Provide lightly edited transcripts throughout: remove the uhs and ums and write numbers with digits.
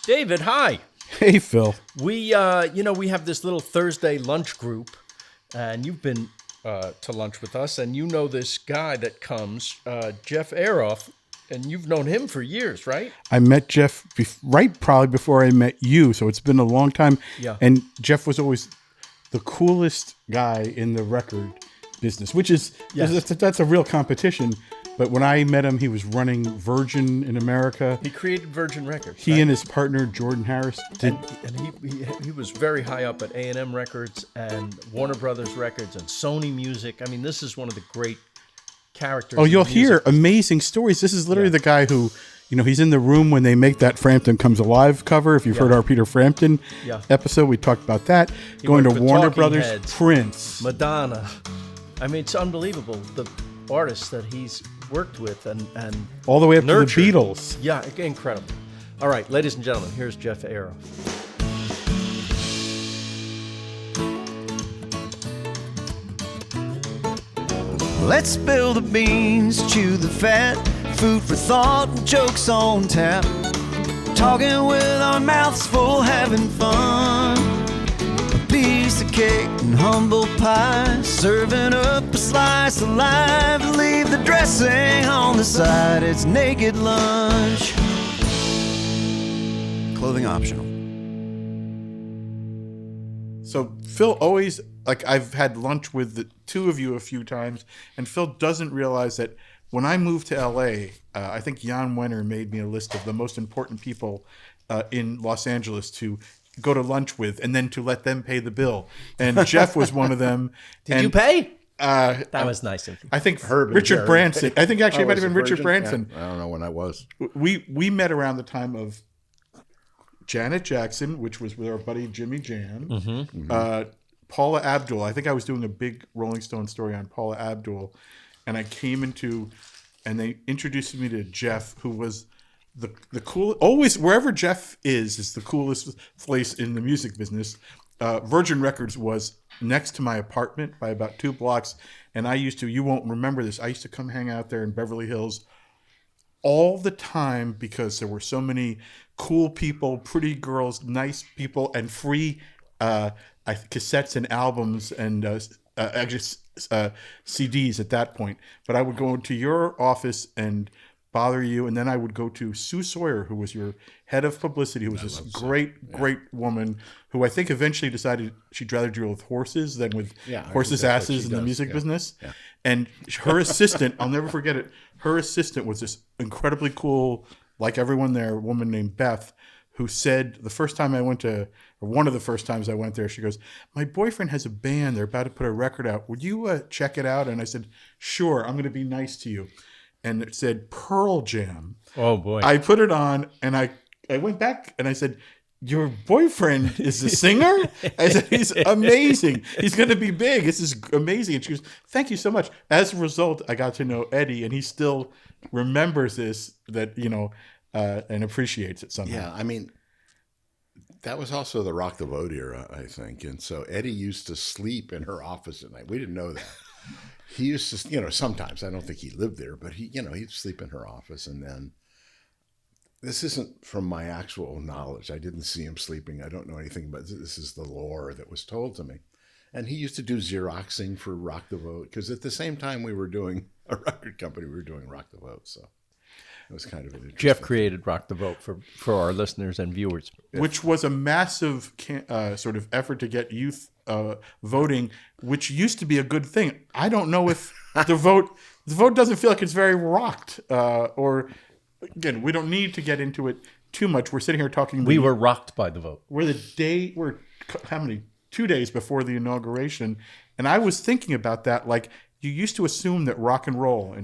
David, hi. Hey, Phil. We have this little Thursday lunch group, and you've been to lunch with us, and you know this guy that comes, Jeff Ayeroff, and you've known him for years, right? I met Jeff probably before I met you, so it's been a long time. Yeah. And Jeff was always the coolest guy in the record business, which is that's a real competition. But when I met him, he was running Virgin in America. He created Virgin Records. He and his partner Jordan Harris did. And he was very high up at A&M Records and Warner Brothers Records and Sony Music. I mean, this is one of the great characters. Oh, you'll hear amazing stories. This is literally the guy who, he's in the room when they make that Frampton Comes Alive cover. If you've heard our Peter Frampton episode, we talked about that. Going to Warner Brothers, Heads, Prince, Madonna. I mean, it's unbelievable, the artists that he's worked with and all the way up nurtured. to the Beatles. Yeah, incredible. All right, ladies and gentlemen, here's Jeff Ayeroff. Let's spill the beans, chew the fat, food for thought, and jokes on tap. Talking with our mouths full, having fun. A piece of cake and humble pie, serving up a slice of life. Leave the dressing on the side, it's naked lunch. Clothing optional. So Phil always, I've had lunch with the two of you a few times, and Phil doesn't realize that when I moved to LA, I think Jan Wenner made me a list of the most important people in Los Angeles to go to lunch with, and then to let them pay the bill. And Jeff was one of them. Did you pay? That was nice of you. I think Richard Branson. I think actually it might have been Richard Branson. Yeah, I don't know when that was. We met around the time of Janet Jackson, which was with our buddy Jimmy Jam. Mm-hmm. Paula Abdul. I think I was doing a big Rolling Stone story on Paula Abdul, and I came and they introduced me to Jeff, who was the cool. Always wherever Jeff is the coolest place in the music business. Virgin Records was next to my apartment by about 2 blocks, and you won't remember this, I used to come hang out there in Beverly Hills all the time because there were so many cool people, pretty girls, nice people, and free cassettes and albums and CDs at that point. But I would go into your office and bother you, and then I would go to Sue Sawyer, who was your head of publicity, who was this great woman who I think eventually decided she'd rather deal with horses than with horses' asses in the music business. Yeah. And her assistant, I'll never forget it, her assistant was this incredibly cool, like everyone there, a woman named Beth, who said one of the first times I went there, she goes, "My boyfriend has a band. They're about to put a record out. Would you check it out?" And I said, "Sure, I'm going to be nice to you." And it said Pearl Jam. Oh, boy. I put it on, and I went back, and I said, "Your boyfriend is a singer?" I said, "He's amazing. He's going to be big. This is amazing." And she goes, "Thank you so much." As a result, I got to know Eddie, and he still remembers this, and appreciates it somehow. Yeah, I mean, that was also the Rock the Vote era, I think. And so Eddie used to sleep in her office at night. We didn't know that. He used to, sometimes, I don't think he lived there, but he'd sleep in her office. And then, this isn't from my actual knowledge. I didn't see him sleeping. I don't know anything, but this is the lore that was told to me. And he used to do Xeroxing for Rock the Vote, because at the same time we were doing a record company, we were doing Rock the Vote. So it was kind of an interesting Jeff created Rock the Vote for our listeners and viewers. Which was a massive sort of effort to get youth voting, which used to be a good thing. I don't know if the vote doesn't feel like it's very rocked, or again, we don't need to get into it too much. We're sitting here talking. We were rocked by the vote. We're how many? 2 days before the inauguration, and I was thinking about that. Like, you used to assume that rock and roll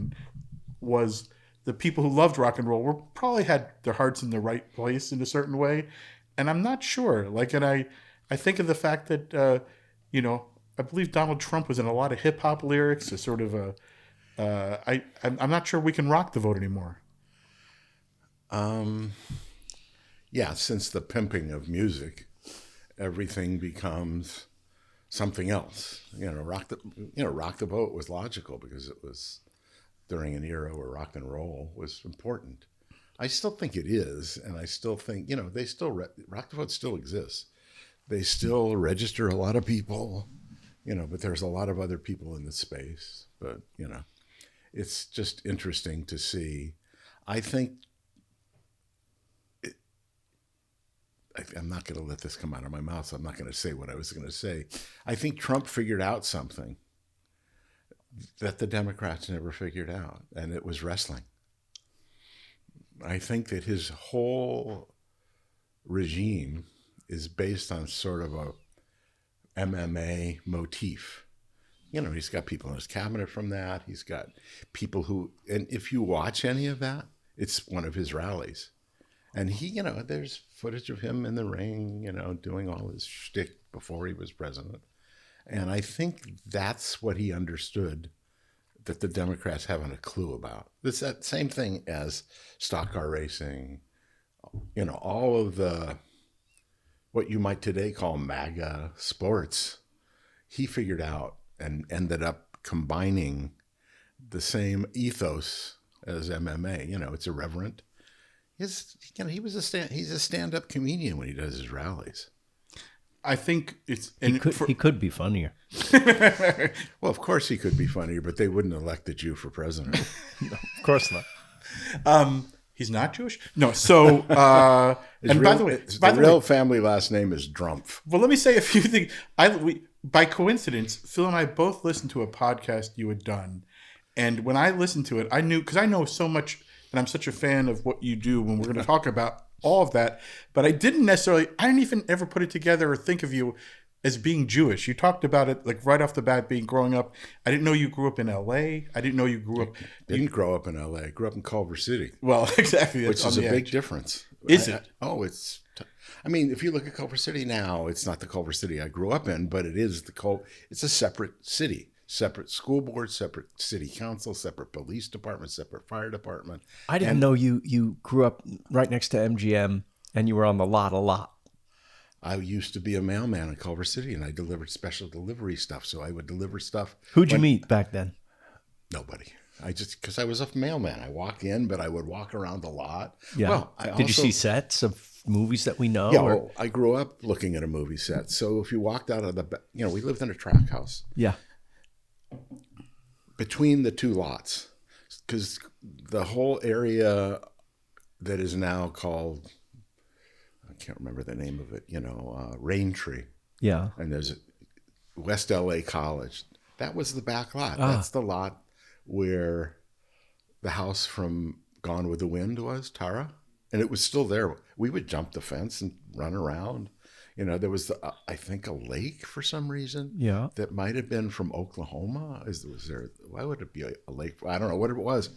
was the people who loved rock and roll probably had their hearts in the right place in a certain way, and I'm not sure. And I think of the fact that I believe Donald Trump was in a lot of hip hop lyrics. A sort of I'm not sure we can rock the vote anymore. Yeah, since the pimping of music, everything becomes something else. Rock the Vote was logical because it was during an era where rock and roll was important. I still think it is, and I still think, they still Rock the Vote still exists. They still register a lot of people, but there's a lot of other people in the space. But it's just interesting to see. I think I'm not going to let this come out of my mouth, so I'm not going to say what I was going to say. I think Trump figured out something that the Democrats never figured out, and it was wrestling. I think that his whole regime is based on sort of a MMA motif. He's got people in his cabinet from that. He's got people who, and if you watch any of that, it's one of his rallies. And he, there's footage of him in the ring, doing all his shtick before he was president. And I think that's what he understood that the Democrats haven't a clue about. It's that same thing as stock car racing, all of the, what you might today call MAGA sports, he figured out and ended up combining the same ethos as MMA. It's irreverent. He's a stand-up comedian when he does his rallies. I think it's... He could be funnier. Well, of course he could be funnier, but they wouldn't elect a Jew for president. No, of course not. He's not Jewish? No, so... by the way... The real family last name is Drumpf. Well, let me say a few things. By coincidence, Phil and I both listened to a podcast you had done. And when I listened to it, I knew... Because I know so much... And I'm such a fan of what you do when we're going to talk about all of that. But I didn't even ever put it together or think of you as being Jewish. You talked about it like right off the bat, growing up. I didn't know you grew up in L.A. I didn't know you grew up... Didn't grow up in L.A. I grew up in Culver City. Well, exactly. Which is a big difference. Is it? If you look at Culver City now, it's not the Culver City I grew up in, but it is it's a separate city. Separate school board, separate city council, separate police department, separate fire department. I didn't know you grew up right next to MGM and you were on the lot a lot. I used to be a mailman in Culver City, and I delivered special delivery stuff. So I would deliver stuff. Who'd you meet back then? Nobody. Because I was a mailman. I walked in, but I would walk around the lot. Yeah. Well, Did you see sets of movies that we know? Yeah, well, I grew up looking at a movie set. So if you walked out of we lived in a track house. Yeah. Between the two lots, because the whole area that is now called, I can't remember the name of it, Raintree. Yeah. And there's West LA College. That was the back lot. That's the lot where the house from Gone with the Wind was, Tara. And it was still there. We would jump the fence and run around. There was, I think, a lake for some reason. Yeah. That might have been from Oklahoma. Why would it be a lake? I don't know what it was.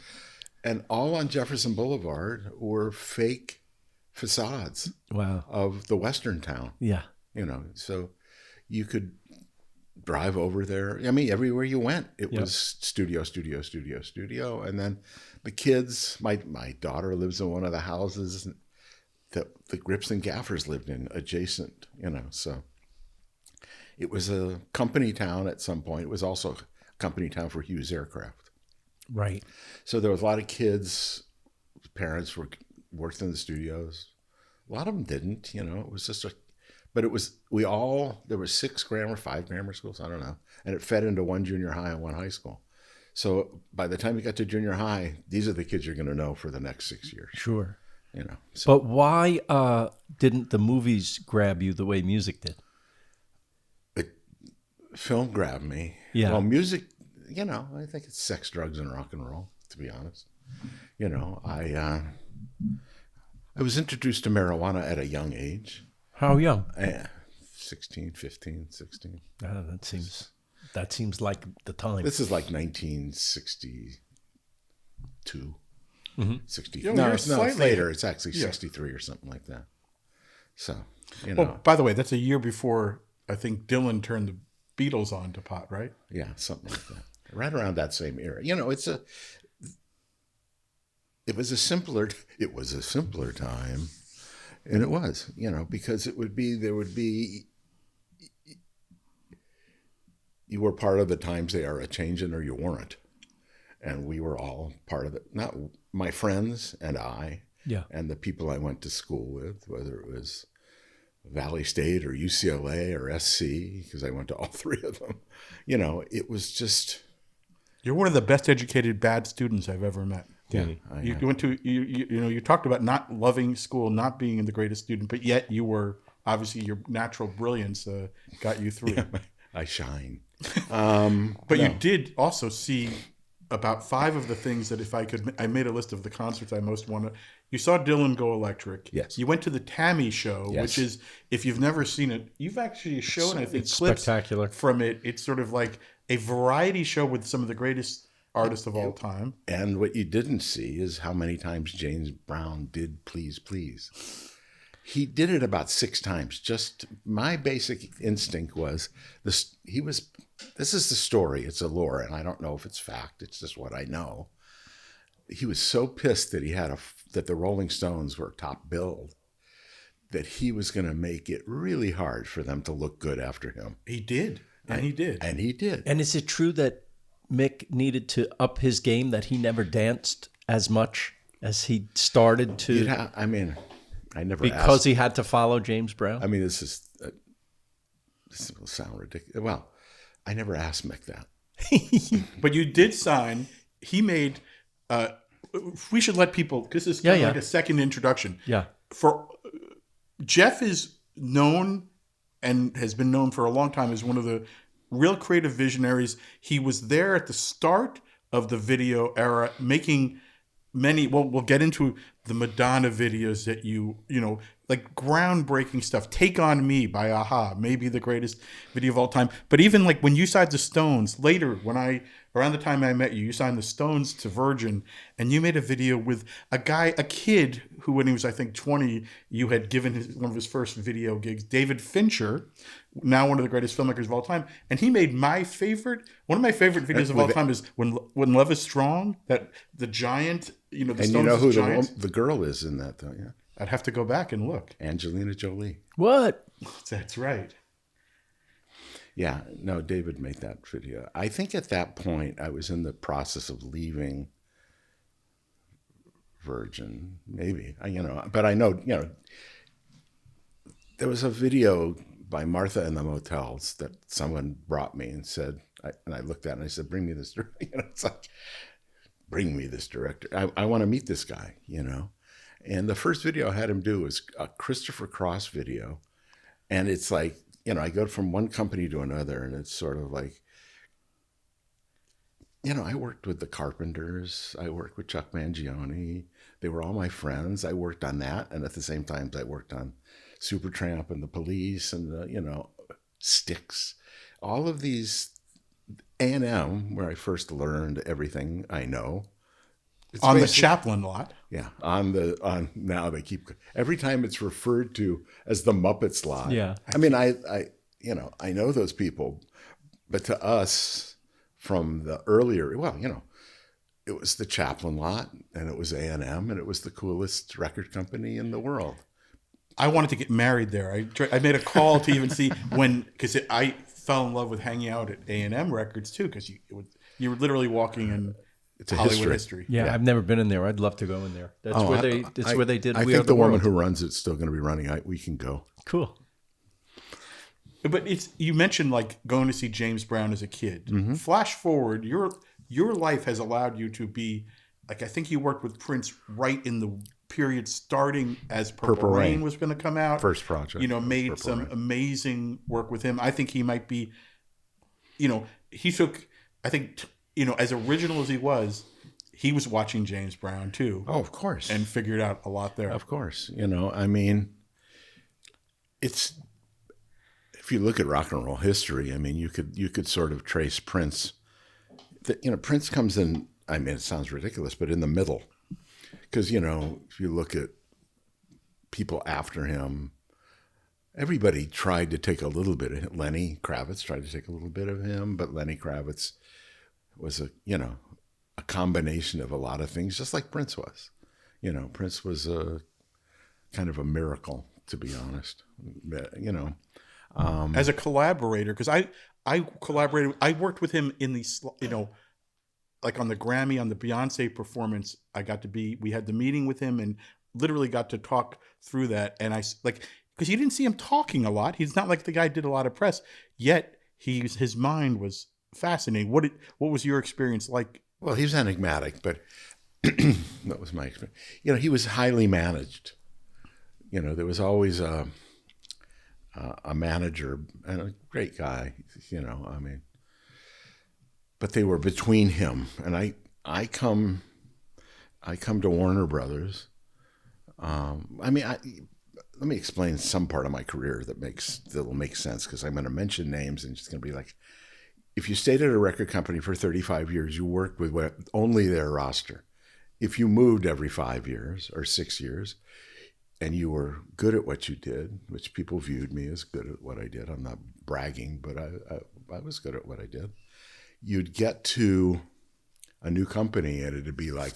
And all on Jefferson Boulevard were fake facades. Wow. Of the Western town. Yeah. So you could drive over there. Everywhere you went, it was studio. And then the kids, my daughter lives in one of the houses that the Grips and Gaffers lived in adjacent, so it was a company town at some point. It was also a company town for Hughes Aircraft. Right. So there was a lot of kids, parents worked in the studios. A lot of them didn't, it was just there were 5 grammar schools, I don't know. And it fed into one junior high and one high school. So by the time you got to junior high, these are the kids you're going to know for the next 6 years. Sure. So. But why didn't the movies grab you the way music did? Film grabbed me. Yeah. Well, music, I think it's sex, drugs, and rock and roll, to be honest. I was introduced to marijuana at a young age. How young? 16, 15, 16. That seems like the time. This is like 1962. Mm-hmm. 60. Yeah, No, it's later. It's actually 63 or something like that. So, Well, by the way, that's a year before I think Dylan turned the Beatles on to pot, right? Yeah, something like that. Right around that same era. It was a simpler time. And it was, because there would be, you were part of the times they are a changing or you weren't. And we were all part of it. Not my friends and I, Yeah. And the people I went to school with, whether it was Valley State or UCLA or SC, because I went to all three of them, it was just... You're one of the best educated bad students I've ever met. Yeah, You went to you talked about not loving school, not being the greatest student, but yet you were obviously your natural brilliance got you through. Yeah, I shine. But you did also see about 5 of the things that I made a list of the concerts I most wanted. You saw Dylan go electric. Yes. You went to the Tammy show, Yes. which is, if you've never seen it, you've actually shown, I think, It's clips spectacular. from it. It's sort of like a variety show with some of the greatest artists of all time. And what you didn't see is how many times James Brown did Please, Please. He did it about 6 times. Just my basic instinct was this. This is the story. It's a lore, and I don't know if it's fact. It's just what I know. He was so pissed that that the Rolling Stones were top billed, that he was going to make it really hard for them to look good after him. He did, and he did. And he did. And is it true that Mick needed to up his game, that he never danced as much as he started to? I never because asked. he had to follow James Brown? This will sound ridiculous. Well, I never asked Mick that. But you did sign. He made. We should let people. This is kind of like a second introduction. Yeah. For Jeff is known and has been known for a long time as one of the real creative visionaries. He was there at the start of the video era, making many. Well, we'll get into the Madonna videos that like groundbreaking stuff. Take on Me by Aha, maybe the greatest video of all time. But even like when you signed the Stones later, around the time I met you, you signed the Stones to Virgin, and you made a video with a kid who, when he was, I think, 20, you had given one of his first video gigs, David Fincher, now one of the greatest filmmakers of all time. And he made one of my favorite videos of all time is When Love Is Strong, that the giant, the And Stones you know who giants. the girl is in that, though, yeah? I'd have to go back and look. Angelina Jolie. What? That's right. Yeah, no, David made that video. I think at that point I was in the process of leaving Virgin, maybe. But I know, there was a video by Martha and the Motels that someone brought me and said, and I looked at it and I said, bring me this director. It's like, bring me this director. I want to meet this guy, And the first video I had him do was a Christopher Cross video. And it's like, I go from one company to another, and it's sort of like, I worked with the Carpenters. I worked with Chuck Mangione. They were all my friends. I worked on that. And at the same time, I worked on Supertramp and the Police and the, Styx. All of these, A&M, where I first learned everything I know. It's on the Chaplin lot. Yeah, on now they keep every time it's referred to as the Muppets lot. Yeah, I know those people, but to us from the earlier, it was the Chaplin lot and it was A&M and it was the coolest record company in the world. I wanted to get married there. I made a call to even see because I fell in love with hanging out at A&M Records too, because you were literally walking in. It's Hollywood history. Yeah, I've never been in there. I'd love to go in there. That's where they did. I think the woman who runs it's still going to be running. We can go. Cool. But you mentioned like going to see James Brown as a kid. Mm-hmm. Flash forward, your life has allowed you to be like, I think you worked with Prince right in the period starting as Purple Rain was going to come out. First project. Made Purple some Rain. Amazing work with him. I think he might be. He took. I think. As original as he was watching James Brown too. Oh, of course. And figured out a lot there. Of course. It's, if you look at rock and roll history, you could sort of trace Prince. Prince comes in, it sounds ridiculous, but in the middle. Because, if you look at people after him, everybody tried to take a little bit of him. Lenny Kravitz tried to take a little bit of him, but Lenny Kravitz was a combination of a lot of things, just like Prince was. Prince was a kind of a miracle, to be honest. As a collaborator, because I collaborated, I worked with him in these, like on the Grammy, on the Beyonce performance. We had the meeting with him, and literally got to talk through that, and because you didn't see him talking a lot. He's not like the guy who did a lot of press, yet his mind was fascinating. What was your experience like? Well, he was enigmatic, but that was my experience. He was highly managed. There was always a manager and a great guy. But they were between him and I come to Warner Brothers. Let me explain some part of my career that'll make sense, because I'm going to mention names and it's going to be like, if you stayed at a record company for 35 years, you worked with only their roster. If you moved every 5 years or 6 years, and you were good at what you did, which people viewed me as good at what I did. I'm not bragging, but I was good at what I did. You'd get to a new company and it'd be like,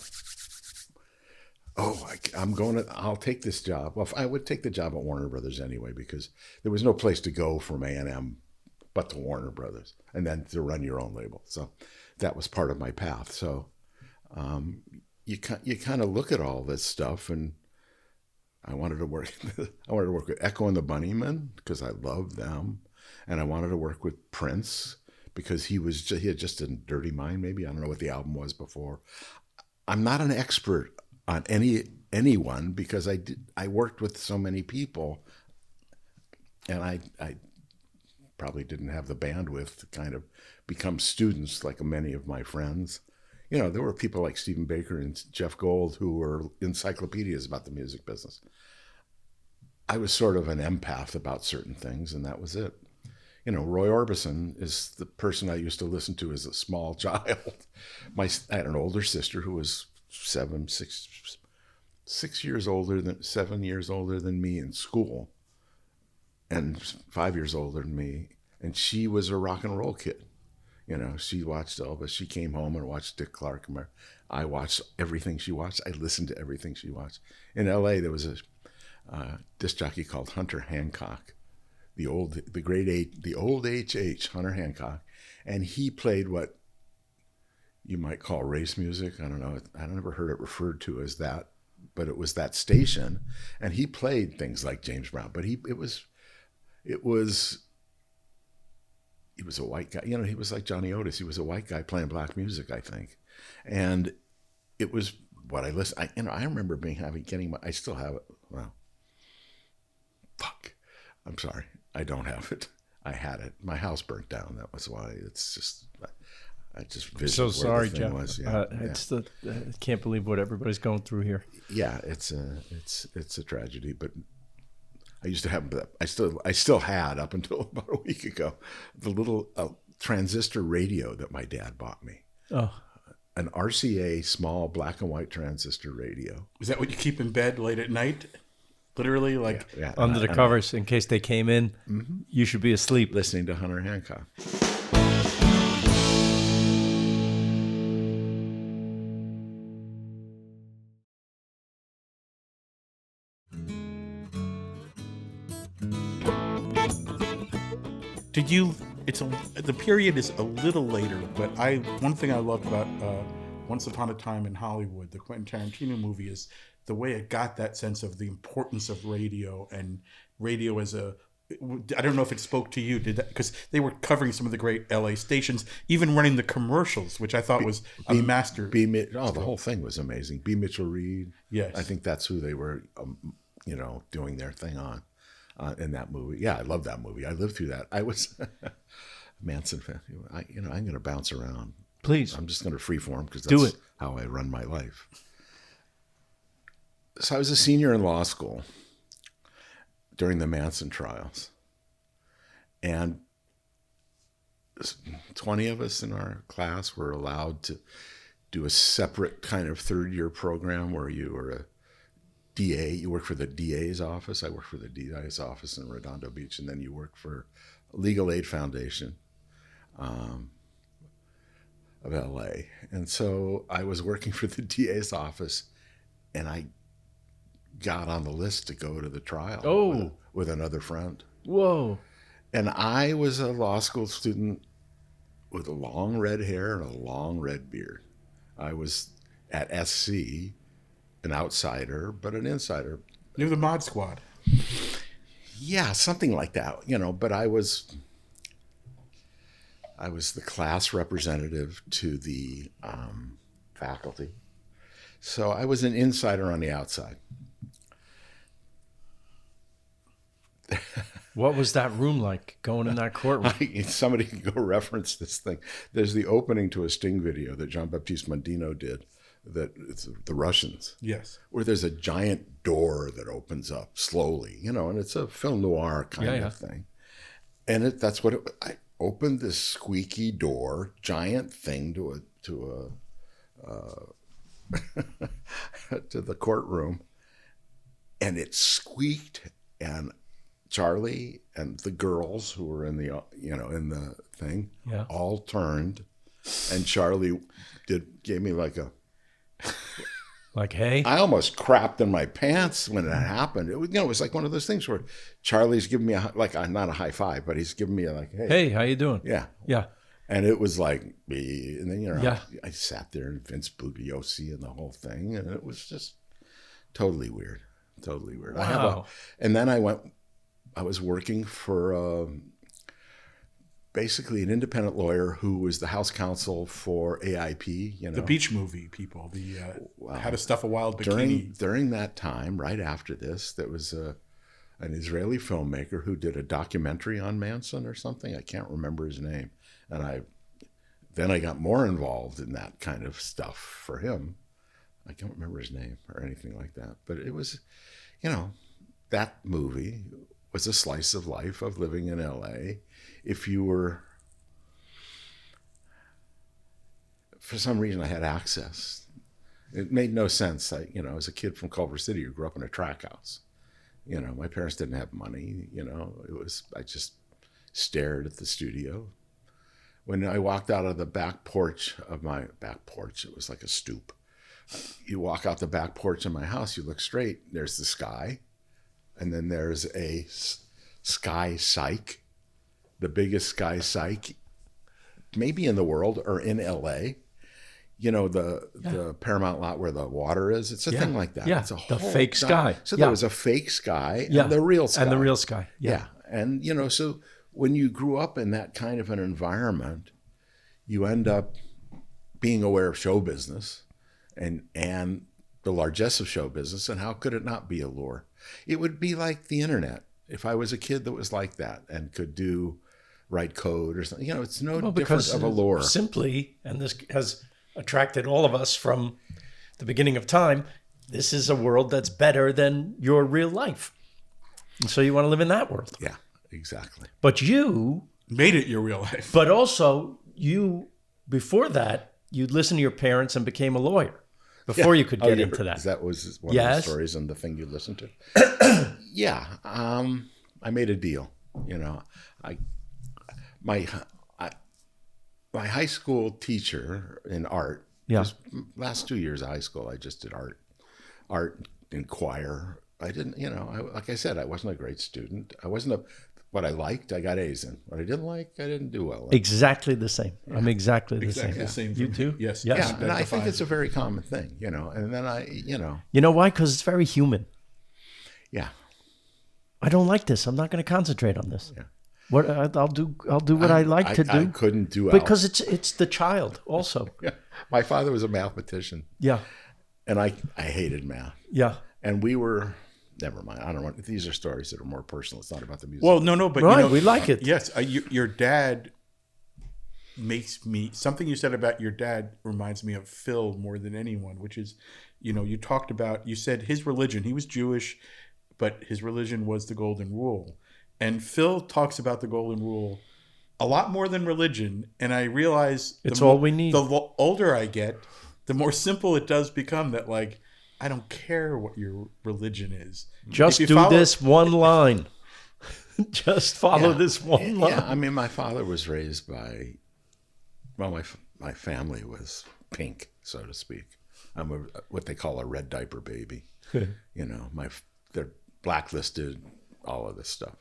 I'll take this job. Well, I would take the job at Warner Brothers anyway, because there was no place to go from A&M but to Warner Brothers, and then to run your own label. So that was part of my path. So you kind of look at all this stuff, and I wanted to work with Echo and the Bunnymen because I loved them, and I wanted to work with Prince because he had just a Dirty Mind. Maybe I don't know what the album was before. I'm not an expert on anyone because I worked with so many people, and I probably didn't have the bandwidth to kind of become students like many of my friends. There were people like Stephen Baker and Jeff Gold who were encyclopedias about the music business. I was sort of an empath about certain things, and that was it. Roy Orbison is the person I used to listen to as a small child. I had an older sister who was 7 years older than me in school, and 5 years older than me, and she was a rock and roll kid. She watched Elvis. She came home and watched Dick Clark. I watched everything she watched. I listened to everything she watched. In L.A., there was a disc jockey called Hunter Hancock, the old HH, Hunter Hancock, and he played what you might call race music. I don't know. I never heard it referred to as that, but it was that station, and he played things like James Brown. But he was a white guy. He was like Johnny Otis. He was a white guy playing black music, I think. And it was what I listened. I remember I still have it. Well, fuck. I'm sorry. I don't have it. I had it. My house burnt down. That was why. It's just, I just visited So sorry, where the thing Jeff. was. Yeah, I can't believe what everybody's going through here. Yeah, it's a tragedy, but I used to have, I still had up until about a week ago, the little transistor radio that my dad bought me. Oh, an RCA small black and white transistor radio. Is that what you keep in bed late at night? Literally, like under the covers in case they came in. Mm-hmm. You should be asleep listening to Hunter Hancock. Did you? The period is a little later, but one thing I loved about Once Upon a Time in Hollywood, the Quentin Tarantino movie, is the way it got that sense of the importance of radio and radio as a. I don't know if it spoke to you, did that? Because they were covering some of the great LA stations, even running the commercials, which I thought was a master. The whole thing was amazing. B. Mitchell Reed. Yes, I think that's who they were, doing their thing on. In that movie. Yeah, I love that movie. I lived through that. I was a Manson fan. I'm going to bounce around. Please. I'm just going to freeform because that's how I run my life. So I was a senior in law school during the Manson trials. And 20 of us in our class were allowed to do a separate kind of third-year program where you were a DA, you work for the DA's office. I worked for the DA's office in Redondo Beach, and then you work for Legal Aid Foundation of LA. And so I was working for the DA's office, and I got on the list to go to the trial with another friend. Whoa. And I was a law school student with a long red hair and a long red beard. I was at SC. an outsider, but an insider. You're the Mod Squad. Yeah, something like that, but I was the class representative to the faculty. So I was an insider on the outside. What was that room like going in that courtroom? Somebody can go reference this thing. There's the opening to a Sting video that Jean-Baptiste Mondino did, that it's the Russians. Yes. Where there's a giant door that opens up slowly, and it's a film noir kind of thing. And that's what I opened this squeaky door, giant thing to a to the courtroom, and it squeaked, and Charlie and the girls who were in the in the thing all turned, and Charlie gave me like a hey. I almost crapped in my pants when it happened. It was it was like one of those things where Charlie's giving me not a high five, but he's giving me hey, how you doing? Yeah. And it was like, and then I sat there and Vince Bugliosi and the whole thing, and it was just totally weird. Wow. And then I was working for basically an independent lawyer who was the house counsel for AIP. The beach movie people, How to Stuff a Wild Bikini. During that time, right after this, there was an Israeli filmmaker who did a documentary on Manson or something. I can't remember his name. And I got more involved in that kind of stuff for him. I can't remember his name or anything like that. But it was, that movie was a slice of life of living in LA. If you were, for some reason, I had access. It made no sense. As a kid from Culver City who grew up in a track house, my parents didn't have money. I just stared at the studio. When I walked out of the back porch, it was like a stoop. You walk out the back porch of my house, you look straight, there's the sky, and then there's a sky psych, the biggest sky psych, maybe in the world or in LA. The Paramount lot where the water is. It's a thing like that. Yeah, it's a the whole fake sky. So there was a fake sky and the real sky. And the real sky. Yeah. And, so when you grew up in that kind of an environment, you end up being aware of show business and the largesse of show business, and how could it not be a lure? It would be like the internet. If I was a kid that was like that and could write code or something, it's no different of a lure. Simply, and this has attracted all of us from the beginning of time, this is a world that's better than your real life. And so you want to live in that world. Yeah, exactly. But you made it your real life. But also before that, you'd listen to your parents and became a lawyer before you could get into that. That was one of the stories and the thing you listened to. Yeah. I made a deal. My high school teacher in art, last 2 years of high school, I just did art in choir. I didn't, like I said, I wasn't a great student. I wasn't what I liked, I got A's in. What I didn't like, I didn't do well in. Exactly the same. Yeah. I'm exactly the same. You too? Yes. Yeah, and I think it's a very common thing, and then You know why? Because it's very human. Yeah. I don't like this. I'm not going to concentrate on this. Yeah. What I'll do what I like to do. I couldn't do because it's the child also. Yeah. My father was a mathematician. Yeah. And I hated math. Yeah. And we were, never mind. I don't know. These are stories that are more personal. It's not about the music. Well, no, but right, we like it. Yes, your dad makes me, something you said about your dad reminds me of Phil more than anyone, which is, you talked about, you said his religion, he was Jewish, but his religion was the Golden Rule. And Phil talks about the Golden Rule a lot more than religion. And I realize it's all we need. The older I get, the more simple it does become that, like, I don't care what your religion is. Just do this one line. Just follow this one line. Yeah, I mean, my father was raised by, my family was pink, so to speak. I'm what they call a red diaper baby. They're blacklisted, all of this stuff.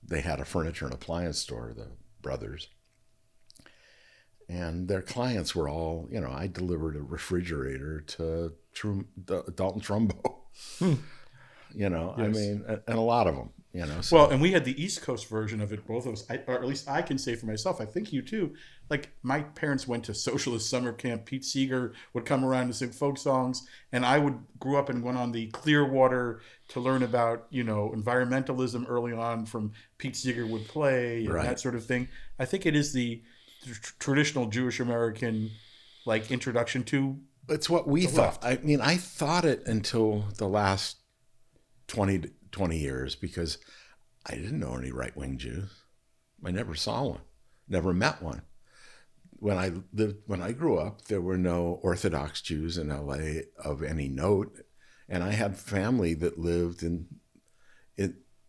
They had a furniture and appliance store, the brothers. and their clients were all, I delivered a refrigerator to Dalton Trumbo. I mean, and a lot of them, So. Well, and we had the East Coast version of it, both of us, or at least I can say for myself, I think you too. Like, my parents went to socialist summer camp. Pete Seeger would come around and sing folk songs, and I grew up and went on the Clearwater to learn about, environmentalism early on from Pete Seeger would play and that sort of thing. I think it is the traditional Jewish American, like, introduction to. It's what we thought. I mean, I thought it until the last 20 years, because I didn't know any right-wing Jews. I never saw one, never met one. When I grew up, there were no Orthodox Jews in LA of any note, and I had family that lived in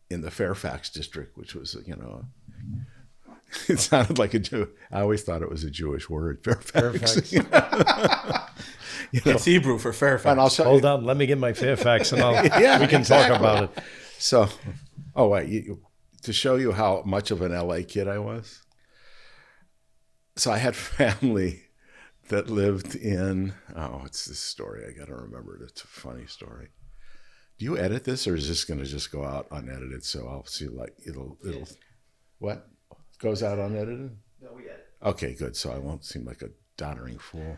the Fairfax district, which was, it sounded like a Jew. I always thought it was a Jewish word, Fairfax. It's Hebrew for Fairfax. And I'll Hold on, let me get my Fairfax, and we can talk about it. So, to show you how much of an LA kid I was. So I had family that lived in, it's this story. I got to remember it. It's a funny story. Do you edit this, or is this going to just go out unedited? So I'll see, like, it'll, what? Goes out unedited? No, we edit. Okay, good. So I won't seem like a doddering fool.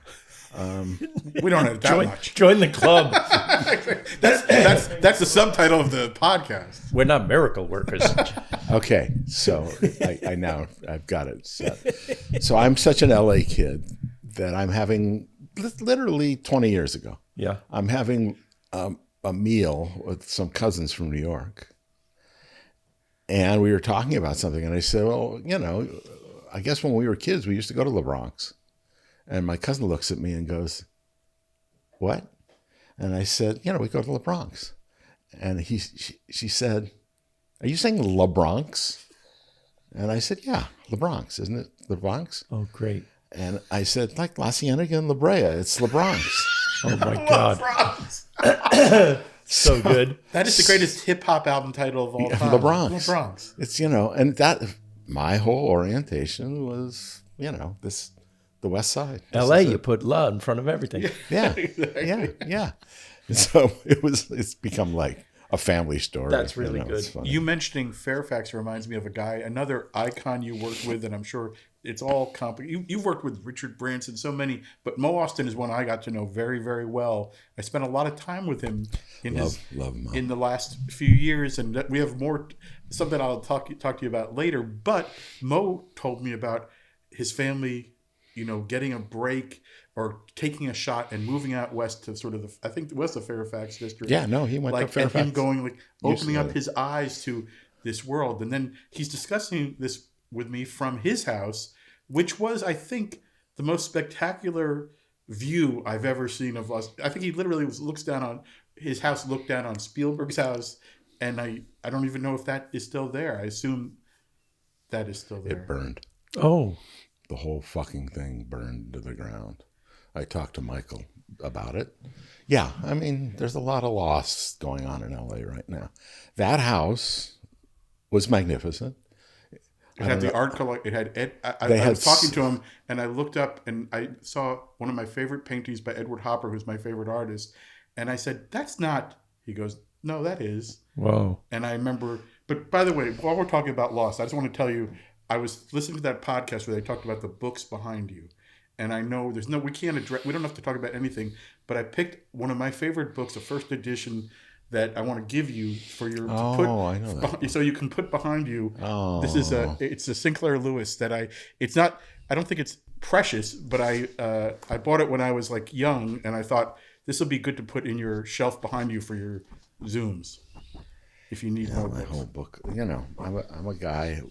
We don't edit that much. Join the club. That's the subtitle of the podcast. We're not miracle workers. Okay, so I've got it set. So I'm such an LA kid that I'm having, literally 20 years ago, I'm having a meal with some cousins from New York. And we were talking about something, and I said, well, I guess when we were kids, we used to go to the Bronx. And my cousin looks at me and goes, what? And I said, we go to the Bronx. And she said, are you saying La Bronx? And I said, yeah, La Bronx, isn't it? The Bronx? Oh, great. And I said, like La Cienega and La Brea, it's La Bronx. Oh, my God. So good. That is the greatest hip hop album title of all time. La Bronx. La Bronx. It's, and that, my whole orientation was, the West Side. LA, you put La in front of everything. Yeah. Yeah. So it's become like a family story. That's really good. You mentioning Fairfax reminds me of a guy, another icon you worked with, and I'm sure it's all complicated. You've worked with Richard Branson, so many, but Mo Austin is one I got to know very, very well. I spent a lot of time with him in in the last few years, and we have something I'll talk to you about later. But Mo told me about his family, getting a break or taking a shot and moving out west to sort of I think it was the Fairfax district. Yeah, no, he went to Fairfax. And him going, opening up his eyes to this world. And then he's discussing this with me from his house, which was, I think, the most spectacular view I've ever seen of us. I think he literally looked down on Spielberg's house, and I don't even know if that is still there. I assume that is still there. It burned. Oh. The whole fucking thing burned to the ground. I talked to Michael about it. Yeah, I mean, there's a lot of loss going on in LA right now. That house was magnificent. It had the art collection. It had Ed. I was talking to him, and I looked up, and I saw one of my favorite paintings by Edward Hopper, who's my favorite artist. And I said, "That's not." He goes, "No, that is." Whoa! And I remember. But by the way, while we're talking about loss, I just want to tell you, I was listening to that podcast where they talked about the books behind you, and I know we don't have to talk about anything, but I picked one of my favorite books, a first edition, that I want to give you for your I know that. So you can put behind you. Oh. This is it's a Sinclair Lewis that I don't think it's precious, but I bought it when I was like young, and I thought this will be good to put in your shelf behind you for your Zooms if you need more my books. whole book. I'm a guy.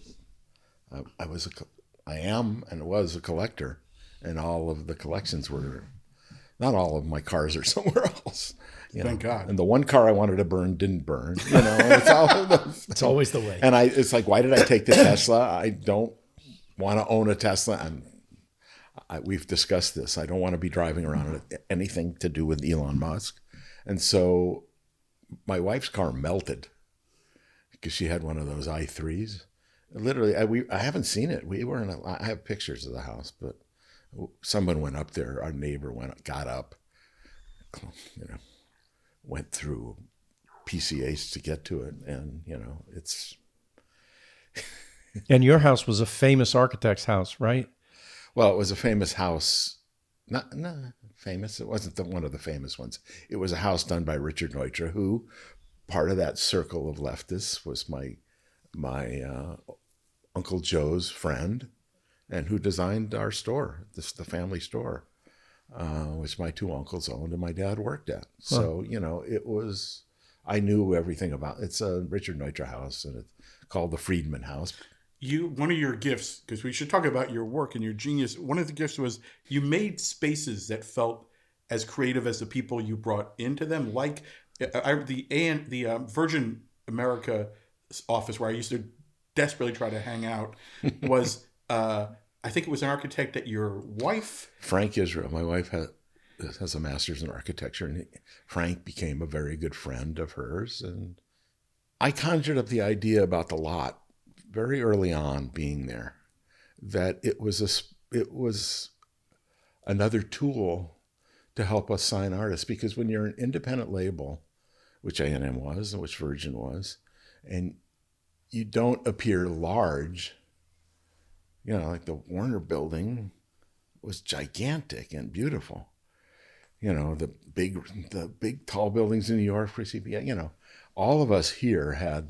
I am and was a collector, and all of the collections were. Not all of my cars are somewhere else. Thank God. And the one car I wanted to burn didn't burn. It's always the way. And it's like, why did I take the Tesla? I don't want to own a Tesla. And we've discussed this. I don't want to be driving around with anything to do with Elon Musk. And so my wife's car melted because she had one of those i3s. Literally, I haven't seen it. I have pictures of the house, but someone went up there. Our neighbor got up, went through PCAs to get to it, and it's. And your house was a famous architect's house, right? Well, it was a famous house. Not famous. It wasn't one of the famous ones. It was a house done by Richard Neutra, who, part of that circle of leftists, was my Uncle Joe's friend, and who designed our store, the family store, which my two uncles owned and my dad worked at. So, it was, I knew everything about it. It's a Richard Neutra house, and it's called the Friedman House. One of your gifts, because we should talk about your work and your genius. One of the gifts was you made spaces that felt as creative as the people you brought into them. Like the Virgin America office where I used to desperately try to hang out was, I think it was an architect that your wife, Frank Israel, my wife has a master's in architecture, and Frank became a very good friend of hers. And I conjured up the idea about the lot very early on, being there, that it was another tool to help us sign artists. Because when you're an independent label, which A&M was, and which Virgin was, and you don't appear large, like the Warner Building was gigantic and beautiful. The big tall buildings in New York for CPA, all of us here had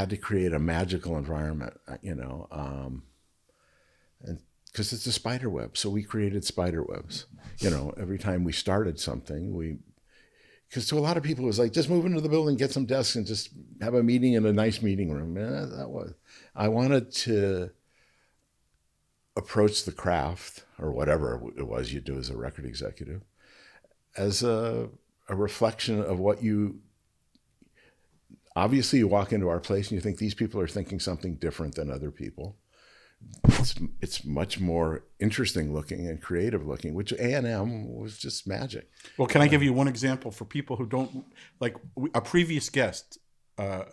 to create a magical environment, and because it's a spider web. So we created spider webs, every time we started something, because to a lot of people it was like, just move into the building, get some desks and just have a meeting in a nice meeting room. And I wanted to approach the craft, or whatever it was you do as a record executive, as a reflection of what obviously you walk into our place and you think these people are thinking something different than other people. It's much more interesting looking and creative looking, which A&M was just magic. Well, can I give you one example for people who don't, like a previous guest, a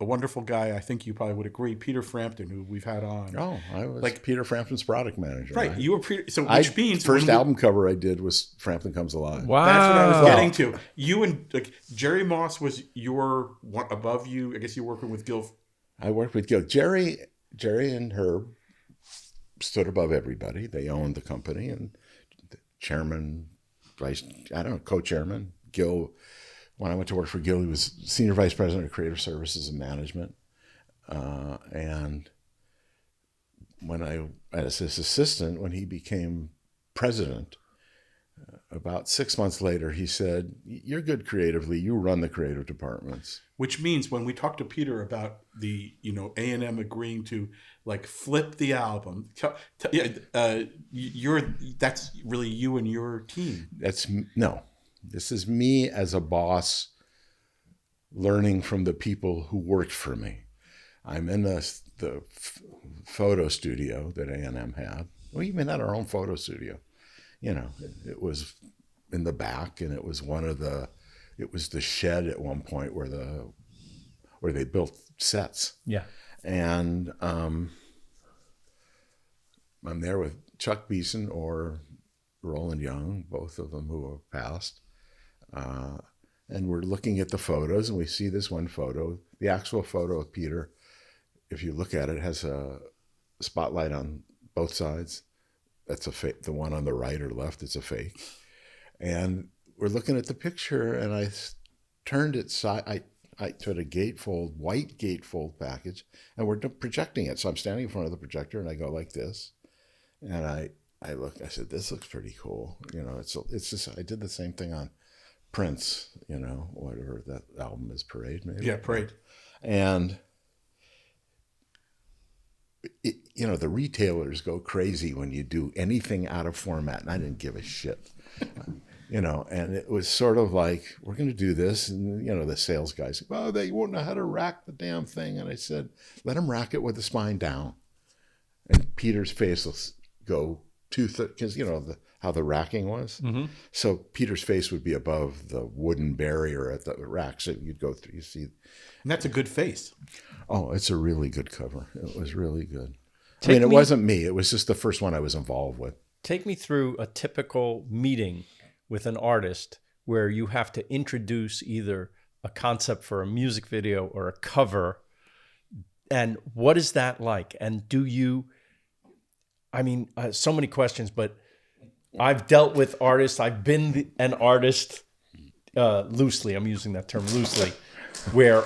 wonderful guy, I think you probably would agree, Peter Frampton, who we've had on. Oh, I was Peter Frampton's product manager. Right. You were which means first album cover I did was Frampton Comes Alive. Wow. That's what I was getting to. You and Jerry Moss was your one above you. I guess you're working with Gil. I worked with Gil. Jerry and Herb stood above everybody. They owned the company, and the chairman, co-chairman, Gil. When I went to work for Gil, he was senior vice president of creative services and management. And when as his assistant, when he became president, about 6 months later, he said, "You're good creatively. You run the creative departments." Which means when we talked to Peter about the A&M agreeing to flip the album, that's really you and your team. This is me as a boss learning from the people who worked for me. I'm in the photo studio that A&M had. We even had our own photo studio. It was in the back, and it was it was the shed at one point where they built sets. Yeah. And I'm there with Chuck Beeson or Roland Young, both of them who have passed. And we're looking at the photos, and we see this one photo, the actual photo of Peter. If you look at it, has a spotlight on both sides. That's a fake. The one on the right or left, it's a fake. And we're looking at the picture, and I turned it side. I took a white gatefold package, and we're projecting it. So I'm standing in front of the projector, and I go like this, and I look. I said, "This looks pretty cool." It's just. I did the same thing on Prince. Whatever that album is, Parade, maybe. Yeah, Parade. And the retailers go crazy when you do anything out of format, and I didn't give a shit. And it was sort of like, we're going to do this. And, the sales guys said, "Well, they won't know how to rack the damn thing." And I said, "Let them rack it with the spine down." And Peter's face will go because, how the racking was. Mm-hmm. So Peter's face would be above the wooden barrier at the rack. So you'd go through, you see. And that's a good face. Oh, it's a really good cover. It was really good. I mean, it wasn't me. It was just the first one I was involved with. Take me through a typical meeting with an artist where you have to introduce either a concept for a music video or a cover. And what is that like? And do you, I mean, so many questions, but I've dealt with artists. I've been an artist loosely. I'm using that term loosely, where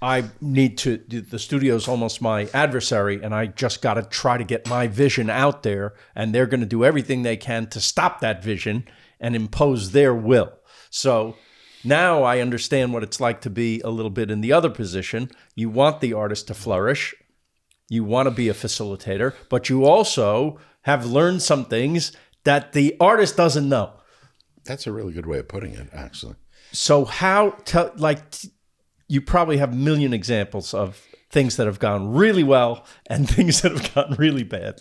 I need to, the studio's almost my adversary, and I just got to try to get my vision out there, and they're going to do everything they can to stop that vision and impose their will. So now I understand what it's like to be a little bit in the other position. You want the artist to flourish. You want to be a facilitator, but you also have learned some things that the artist doesn't know. That's a really good way of putting it, actually. So you probably have a million examples of things that have gone really well and things that have gone really bad.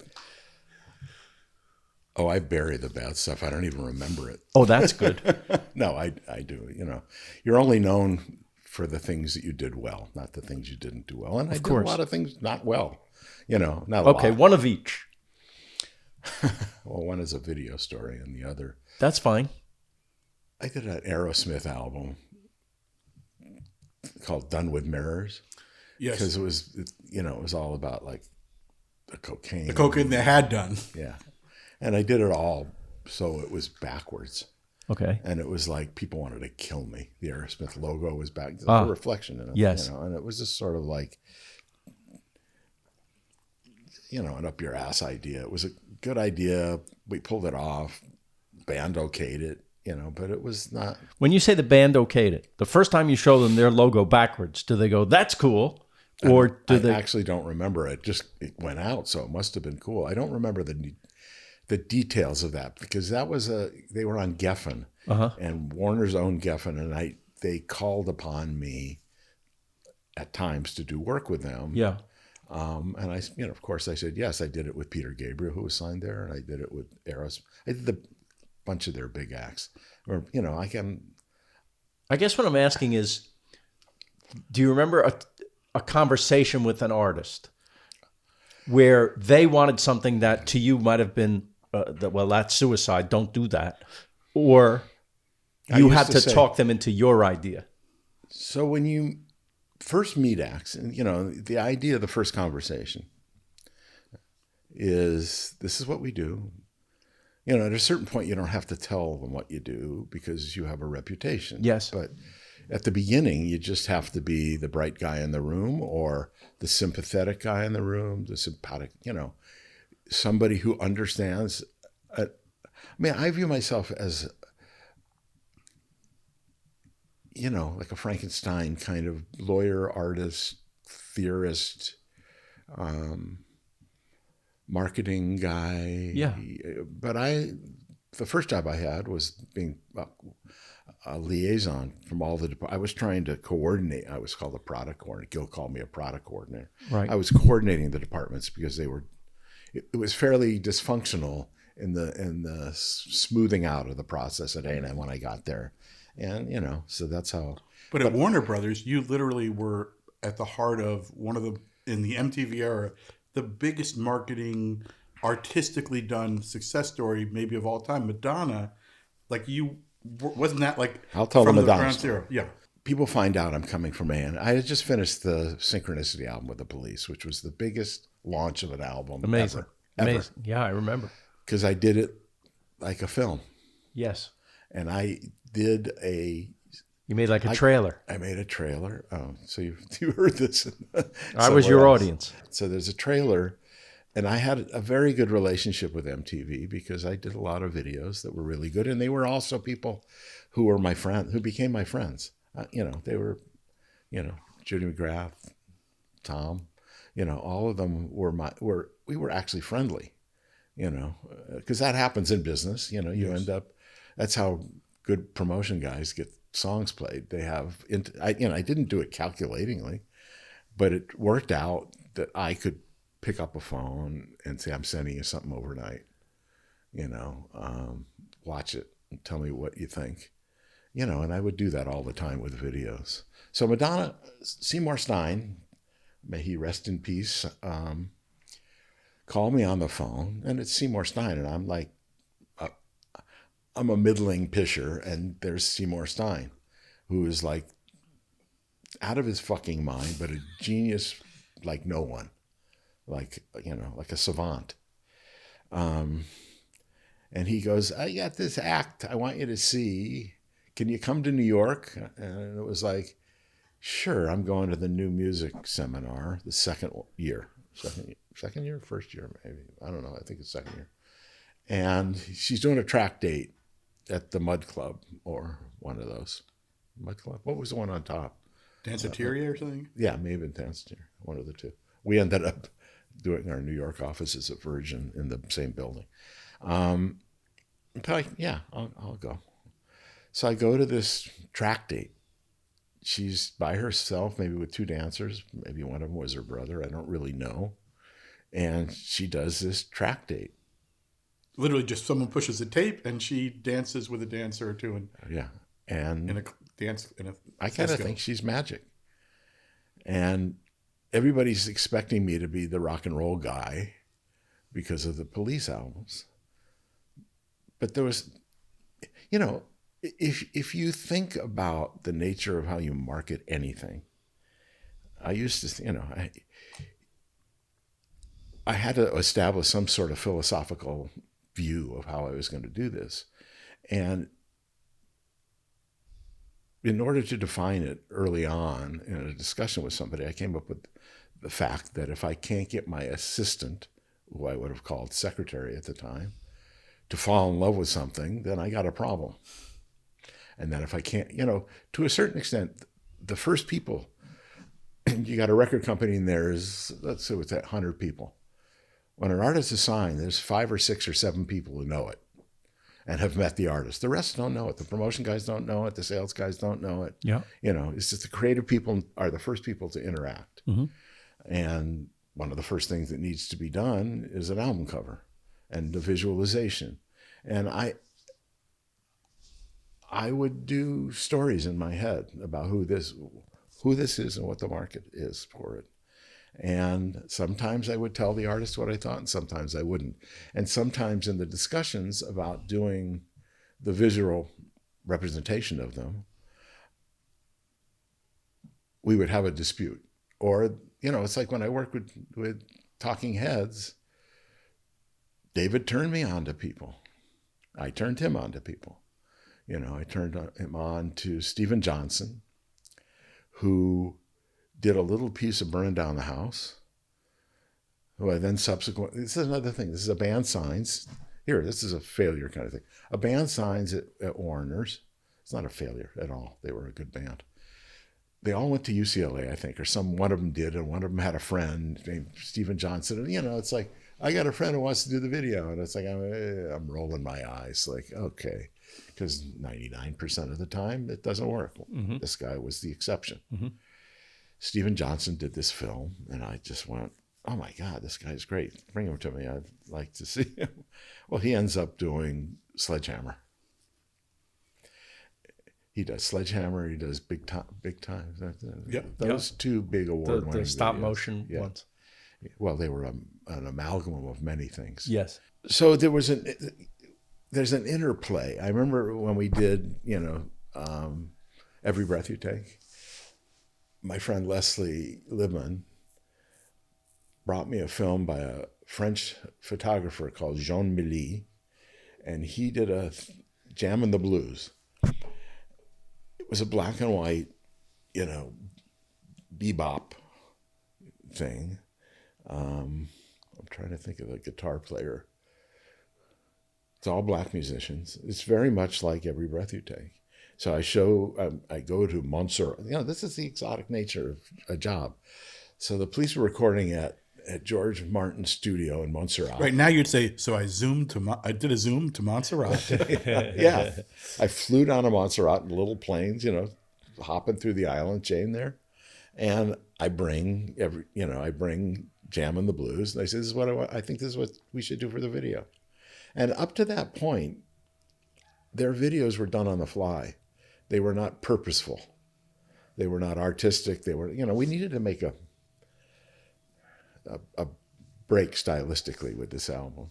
Oh, I bury the bad stuff. I don't even remember it. Oh, that's good. No, I do. You're only known for the things that you did well, not the things you didn't do well. And I did a lot of things not well. Not a lot. Okay, one of each. Well, one is a video story and the other. That's fine. I did an Aerosmith album called Done with Mirrors. Yes. Because it was all about like the cocaine. The cocaine they had done. Yeah. And I did it all so it was backwards. Okay. And it was like people wanted to kill me. The Aerosmith logo was back. There's a reflection in it. Yes. And it was just sort of like, an up your ass idea. It was a good idea. We pulled it off. Band okayed it, but it was not. When you say the band okayed it, the first time you show them their logo backwards, do they go, "That's cool"? Or do they? I actually don't remember it. It went out, so it must have been cool. I don't remember the details of that because they were on Geffen and Warner's owned Geffen, and they called upon me at times to do work with them. Yeah. And I, of course, I said yes. I did it with Peter Gabriel, who was signed there, and I did it with Ayroff. I did a bunch of their big acts. Or I guess what I'm asking is, do you remember a conversation with an artist where they wanted something that to you might have been that's suicide. Don't do that, or you had to talk them into your idea. So when you first meet acts, and the idea of the first conversation is this is what we do. At a certain point, you don't have to tell them what you do because you have a reputation. Yes. But at the beginning, you just have to be the bright guy in the room or the sympathetic guy in the room, the sympathetic, somebody who understands. I view myself as, like a Frankenstein kind of lawyer, artist, theorist, marketing guy. Yeah. But the first job I had was being a liaison from all the departments. I was trying to coordinate. I was called a product coordinator. Gil called me a product coordinator. Right. I was coordinating the departments because it was fairly dysfunctional in the smoothing out of the process at A&M when I got there. And, so that's how. But at Warner Brothers, you literally were at the heart of in the MTV era, the biggest marketing, artistically done success story maybe of all time. Madonna, wasn't that like I'll tell from them the Madonna ground story. zero? Yeah. People find out I'm coming from A&M. I had just finished the Synchronicity album with the Police, which was the biggest launch of an album Amazing. ever. Amazing. Yeah, I remember. Because I did it like a film. Yes. And I did You made like a trailer. I made a trailer. Oh, so you heard this. I was your audience. So there's a trailer, and I had a very good relationship with MTV because I did a lot of videos that were really good, and they were also people who were my friends, who became my friends. They were, Judy McGrath, Tom, all of them we were actually friendly, because that happens in business. You end up. That's how good promotion guys get songs played. They have, I didn't do it calculatingly, but it worked out that I could pick up a phone and say, I'm sending you something overnight, watch it and tell me what you think, and I would do that all the time with videos. So Madonna, Seymour Stein, may he rest in peace, call me on the phone, and it's Seymour Stein, and I'm like, I'm a middling pisher, and there's Seymour Stein, who is like out of his fucking mind, but a genius like no one, like, you know, like a savant. And he goes, I got this act I want you to see. Can you come to New York? And it was like, sure, I'm going to the new music seminar, the second year, first year, maybe. I don't know. I think it's second year. And she's doing a track date at the Mud Club, or one of those. Mud Club? What was the one on top? Danceteria or something? Yeah, maybe Danceteria, one of the two. We ended up doing our New York offices at Virgin in the same building. I'll go. So I go to this track date. She's by herself, maybe with two dancers. Maybe one of them was her brother. I don't really know. And she does this track date. Literally just someone pushes a tape and she dances with a dancer or two. And in a dance. I kind of think she's magic. And everybody's expecting me to be the rock and roll guy because of the Police albums. But there was, you know, if you think about the nature of how you market anything, I used to, you know, I had to establish some sort of philosophical view of how I was going to do this. And in order to define it early on in a discussion with somebody, I came up with the fact that if I can't get my assistant, who I would have called secretary at the time, to fall in love with something, then I got a problem. And then if I can't, you know, to a certain extent, the first people, you got a record company and there's, let's say it's 100 people. When an artist is signed, there's 5 or 6 or 7 people who know it and have met the artist. The rest don't know it. The promotion guys don't know it. The sales guys don't know it. Yeah. You know, it's just the creative people are the first people to interact. Mm-hmm. And one of the first things that needs to be done is an album cover and the visualization. And I would do stories in my head about who this is and what the market is for it. And sometimes I would tell the artist what I thought, and sometimes I wouldn't. And sometimes in the discussions about doing the visual representation of them, we would have a dispute. Or, you know, it's like when I work with Talking Heads, David turned me on to people. I turned him on to people. You know, I turned him on to Stephen Johnson, who did a little piece of Burn Down the House, who I then subsequently, this is another thing, this is a band signs, here, this is a failure kind of thing. A band signs at Warner's, it's not a failure at all, they were a good band. They all went to UCLA, I think, or one of them did, and one of them had a friend named Stephen Johnson, and you know, it's like, I got a friend who wants to do the video, and it's like, I'm rolling my eyes, like, okay, because 99% of the time, it doesn't work. Mm-hmm. This guy was the exception. Mm-hmm. Stephen Johnson did this film, and I just went, oh my God, this guy's great. Bring him to me. I'd like to see him. Well, he ends up doing Sledgehammer. He does Sledgehammer. He does Big Time. Yep. Those two big award-winning the stop videos. motion ones. Well, they were an amalgam of many things. Yes. So there's an interplay. I remember when we did, you know, Every Breath You Take. My friend Leslie Libman brought me a film by a French photographer called Jean Milly, and he did a Jam and the Blues. It was a black and white, you know, bebop thing. I'm trying to think of a guitar player. It's all black musicians. It's very much like Every Breath You Take. So I go to Montserrat. You know, this is the exotic nature of a job. So the police were recording at George Martin's studio in Montserrat. Right now you'd say, so I did a zoom to Montserrat. Yeah. I flew down to Montserrat in little planes, you know, hopping through the island chain there. And I bring Jam and the Blues. And I said, this is what I think this is what we should do for the video. And up to that point, their videos were done on the fly. They were not purposeful. They were not artistic. They were, you know, we needed to make a break stylistically with this album.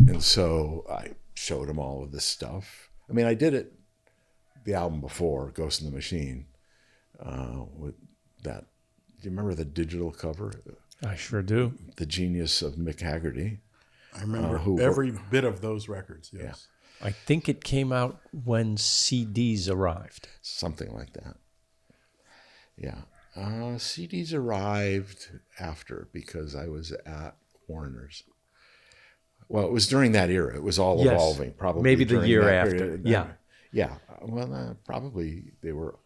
And so I showed him all of this stuff. I mean, I did it, the album before, Ghost in the Machine, with that. Do you remember the digital cover? I sure do. The genius of Mick Haggerty. I remember every bit of those records. Yes. Yeah. I think it came out when CDs arrived. Something like that. Yeah. CDs arrived after because I was at Warner's. Well, it was during that era. It was all evolving. Probably maybe the during year that after. period. Yeah. Yeah. Well, probably they were,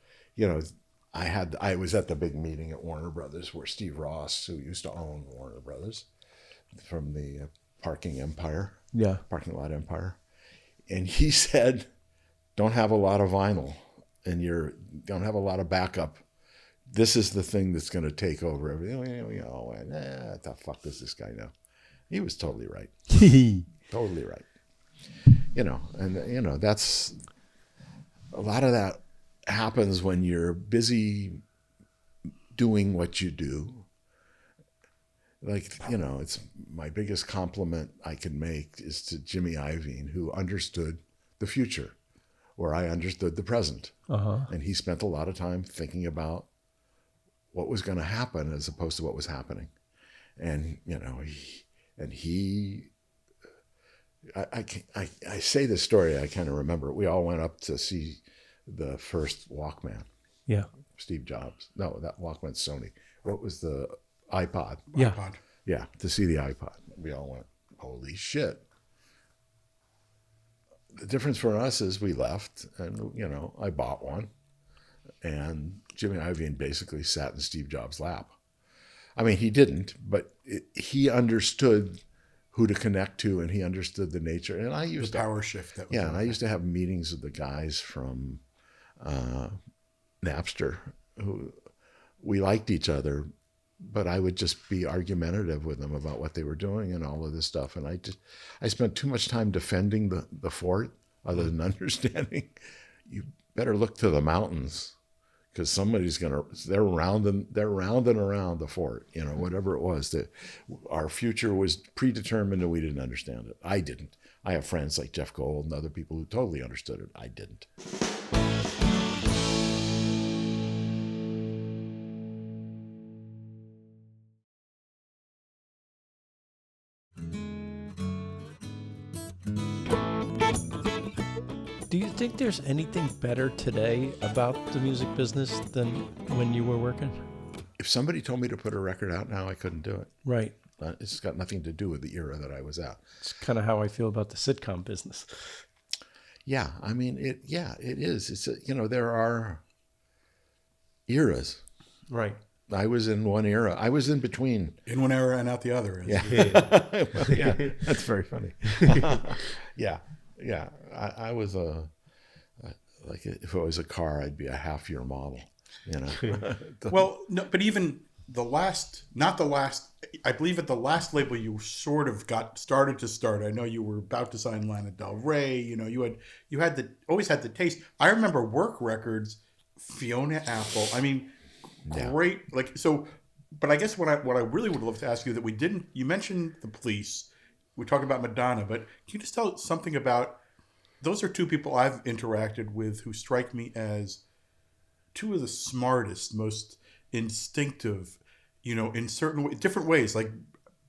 I was at the big meeting at Warner Brothers where Steve Ross, who used to own Warner Brothers from the parking lot empire. And he said, don't have a lot of vinyl and don't have a lot of backup. This is the thing that's going to take over everything. The fuck does this guy know? He was totally right. Totally right. That's a lot of that happens when you're busy doing what you do. Like, it's my biggest compliment I can make is to Jimmy Iovine, who understood the future, where I understood the present. And he spent a lot of time thinking about what was going to happen as opposed to what was happening. And, I say this story, I kind of remember it. We all went up to see the first Walkman. Yeah. Steve Jobs. No, that Walkman's Sony. What was the iPod? Yeah. iPod. Yeah, to see the iPod. We all went, holy shit. The difference for us is we left and, I bought one. And Jimmy Iovine basically sat in Steve Jobs' lap. I mean, he didn't, but he understood who to connect to, and he understood the nature. And I used the power shift. That was and I used to have meetings with the guys from Napster, who we liked each other, but I would just be argumentative with them about what they were doing and all of this stuff. And I spent too much time defending the fort other than understanding you better look to the mountains. Because somebody's they're rounding around the fort, whatever it was. That our future was predetermined and we didn't understand it. I didn't. I have friends like Jeff Gold and other people who totally understood it. I didn't. Do you think there's anything better today about the music business than when you were working? If somebody told me to put a record out now, I couldn't do it. Right. It's got nothing to do with the era that I was at. It's kind of how I feel about the sitcom business. Yeah, I mean, it is. It's, there are eras. Right. I was in one era. I was in between. In one era and out the other. Yeah. Yeah, that's very funny. Yeah. I was like if it was a car, I'd be a half-year model, Well, no, but even I believe at the last label you sort of started to start. I know you were about to sign Lana Del Rey. You always had the taste. I remember Work Records, Fiona Apple. I mean, great. Yeah. Like so, but I guess what I really would love to ask you that we didn't. You mentioned the Police. We talked about Madonna, but can you just tell something about? Those are two people I've interacted with who strike me as two of the smartest, most instinctive, in different ways. Like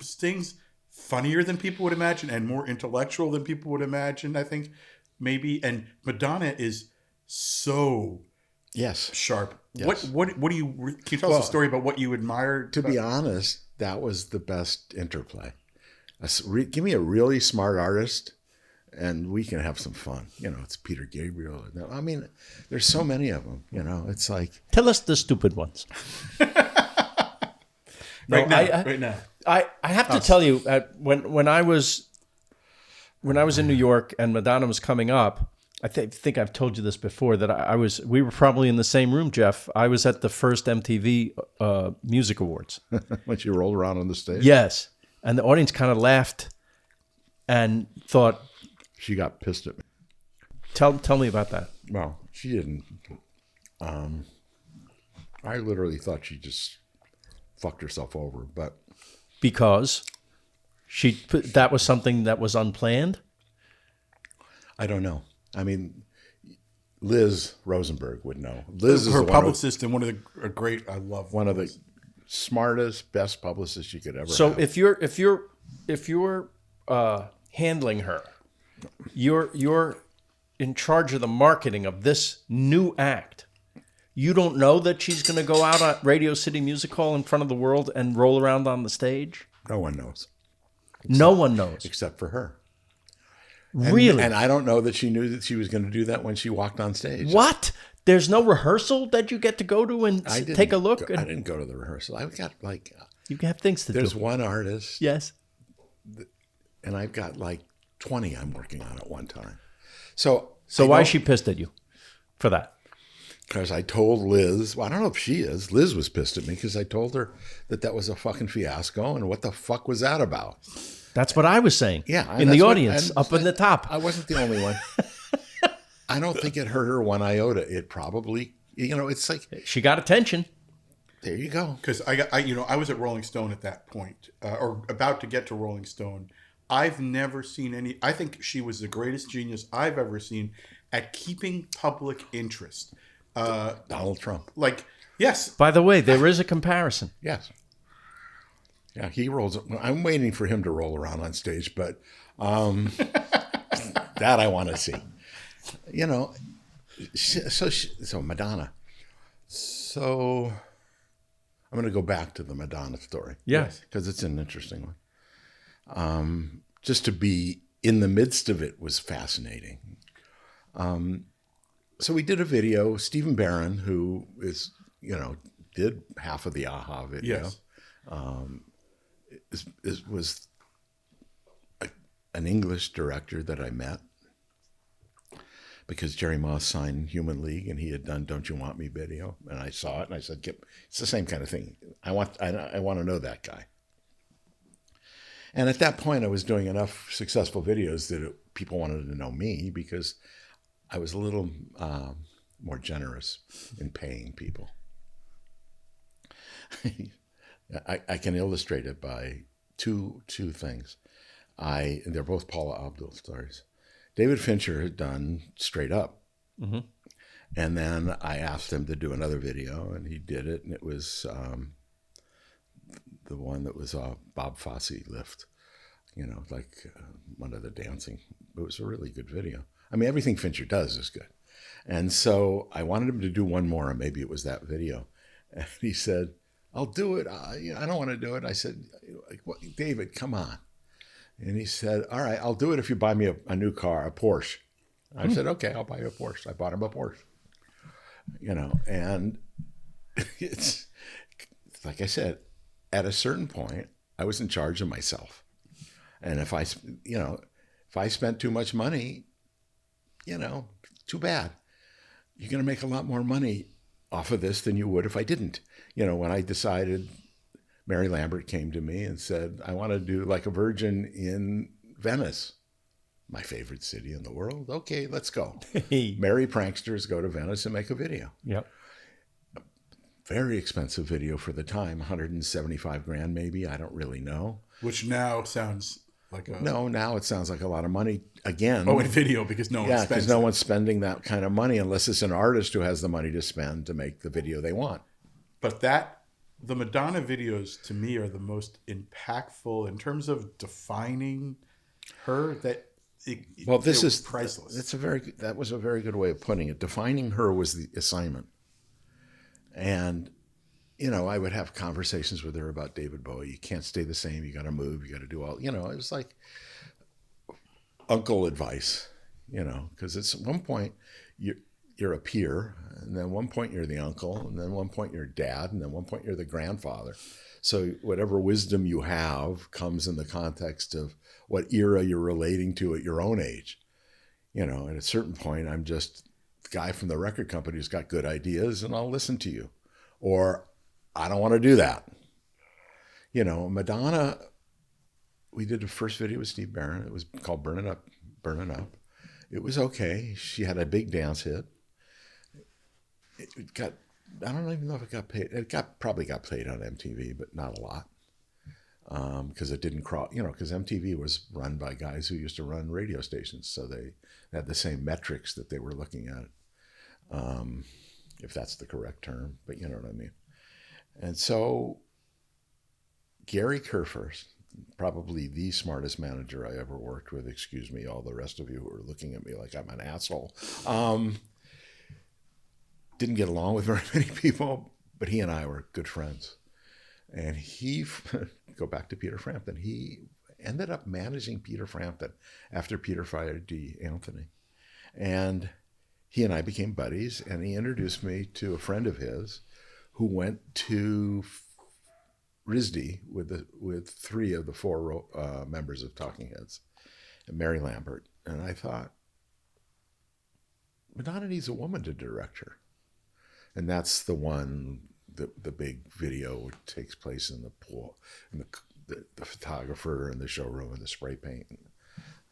Sting's funnier than people would imagine and more intellectual than people would imagine, I think, maybe. And Madonna is so sharp. Yes. What do you, can you tell us a story about what you admired? To be honest, that was the best interplay. Give me a really smart artist and we can have some fun. It's Peter Gabriel. I mean, there's so many of them, it's like. Tell us the stupid ones. Right now. I have to tell you, when I was in New York and Madonna was coming up, I think I've told you this before, that we were probably in the same room, Jeff. I was at the first MTV Music Awards. When she rolled around on the stage? Yes. And the audience kind of laughed and thought. She got pissed at me. Tell me about that. Well, she didn't. I literally thought she just fucked herself over. But Because that was something that was unplanned? I don't know. I mean, Liz Rosenberg would know. Liz is her the publicist and one of the great. I love one of the smartest, best publicists you could ever So have. if you're handling her, you're in charge of the marketing of this new act. You don't know that she's going to go out at Radio City Music Hall in front of the world and roll around on the stage? No one knows. No one knows. Except for her. Really? And I don't know that she knew that she was going to do that when she walked on stage. What? There's no rehearsal that you get to go to and take a look? I didn't go to the rehearsal. I've got You have things to do. there's one artist, Yes. and I've got 20 I'm working on at one time. So Why is she pissed at you for that? Because I told Liz, well, I don't know if she is. Liz was pissed at me because I told her that was a fucking fiasco, and what the fuck was that about? That's what I was saying. Yeah, in the audience, up in the top. I wasn't the only one. I don't think it hurt her one iota. It probably, it's like, She got attention. there you go. because I was at Rolling Stone at that point, or about to get to Rolling Stone. I've never seen any. I think she was the greatest genius I've ever seen at keeping public interest. Donald Trump. Yes, By the way, there is a comparison. Yes. Yeah, he rolls. I'm waiting for him to roll around on stage, but that I want to see. So Madonna. So I'm going to go back to the Madonna story. Yes. Because it's an interesting one. Just to be in the midst of it was fascinating. So we did a video. Stephen Barron, who is, did half of the AHA video. yes. Was an English director that I met because Jerry Moss signed Human League and he had done Don't You Want Me video, and I saw it and I said, it's the same kind of thing. I want to know that guy. And at that point I was doing enough successful videos that people wanted to know me because I was a little more generous in paying people. I can illustrate it by two things. They're both Paula Abdul stories. David Fincher had done Straight Up. Mm-hmm. And then I asked him to do another video, and he did it, and it was the one that was Bob Fosse lift, one of the dancing. It was a really good video. I mean, everything Fincher does is good. And so I wanted him to do one more, and maybe it was that video. And he said, I'll do it. I don't want to do it. I said, David, come on. And he said, all right, I'll do it if you buy me a new car, a Porsche. I said, okay, I'll buy you a Porsche. I bought him a Porsche. And it's like I said, at a certain point, I was in charge of myself. And if I spent too much money, too bad. You're going to make a lot more money off of this than you would if I didn't. When I decided, Mary Lambert came to me and said, I want to do Like a Virgin in Venice, my favorite city in the world. Okay, let's go. Merry pranksters go to Venice and make a video. Yep. Very expensive video for the time, 175 grand maybe. I don't really know. Which now sounds like a... No, now it sounds like a lot of money again. Oh, in video, because no one spends because no one's spending that kind of money unless it's an artist who has the money to spend to make the video they want. But the Madonna videos to me are the most impactful in terms of defining her. This is priceless. That was a very good way of putting it. Defining her was the assignment. And, I would have conversations with her about David Bowie. You can't stay the same. You got to move. You got to do all, it was like uncle advice, because it's at one point you're a peer, and then one point you're the uncle, and then one point you're dad, and then one point you're the grandfather. So whatever wisdom you have comes in the context of what era you're relating to at your own age. At a certain point, I'm just the guy from the record company who's got good ideas, and I'll listen to you. Or I don't want to do that. Madonna, we did the first video with Steve Barron. It was called Burnin' Up. It was okay. She had a big dance hit. It got, I don't even know if it got paid. Probably got played on MTV, but not a lot. because it didn't cross, because MTV was run by guys who used to run radio stations. So they had the same metrics that they were looking at, if that's the correct term, but you know what I mean. And so Gary Kerfers, probably the smartest manager I ever worked with, excuse me, all the rest of you who are looking at me like I'm an asshole, didn't get along with very many people, but he and I were good friends. And he, go back to Peter Frampton, he ended up managing Peter Frampton after Peter fired D. Anthony. And he and I became buddies, and he introduced me to a friend of his who went to RISD with 3 of the 4 members of Talking Heads, and Mary Lambert. And I thought, Madonna needs a woman to direct her. And that's the one, the big video takes place in the pool, and the photographer and the showroom and the spray paint.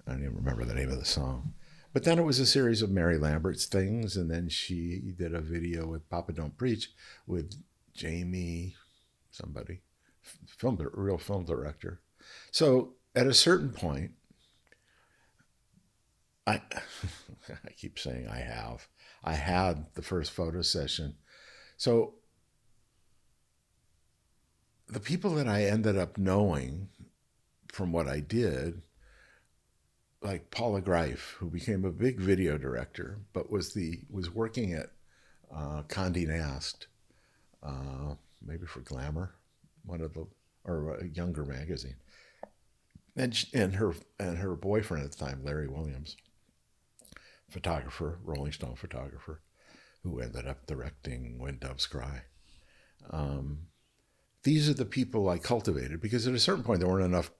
I don't even remember the name of the song. But then it was a series of Mary Lambert's things, and then she did a video with Papa Don't Preach with Jamie, somebody, real film director. So at a certain point, I keep saying I had the first photo session. So the people that I ended up knowing from what I did, like Paula Greif, who became a big video director, but was working at Condé Nast, maybe for Glamour, or a younger magazine, and her boyfriend at the time, Larry Williams, photographer, Rolling Stone photographer, who ended up directing When Doves Cry. These are the people I cultivated, because at a certain point there weren't enough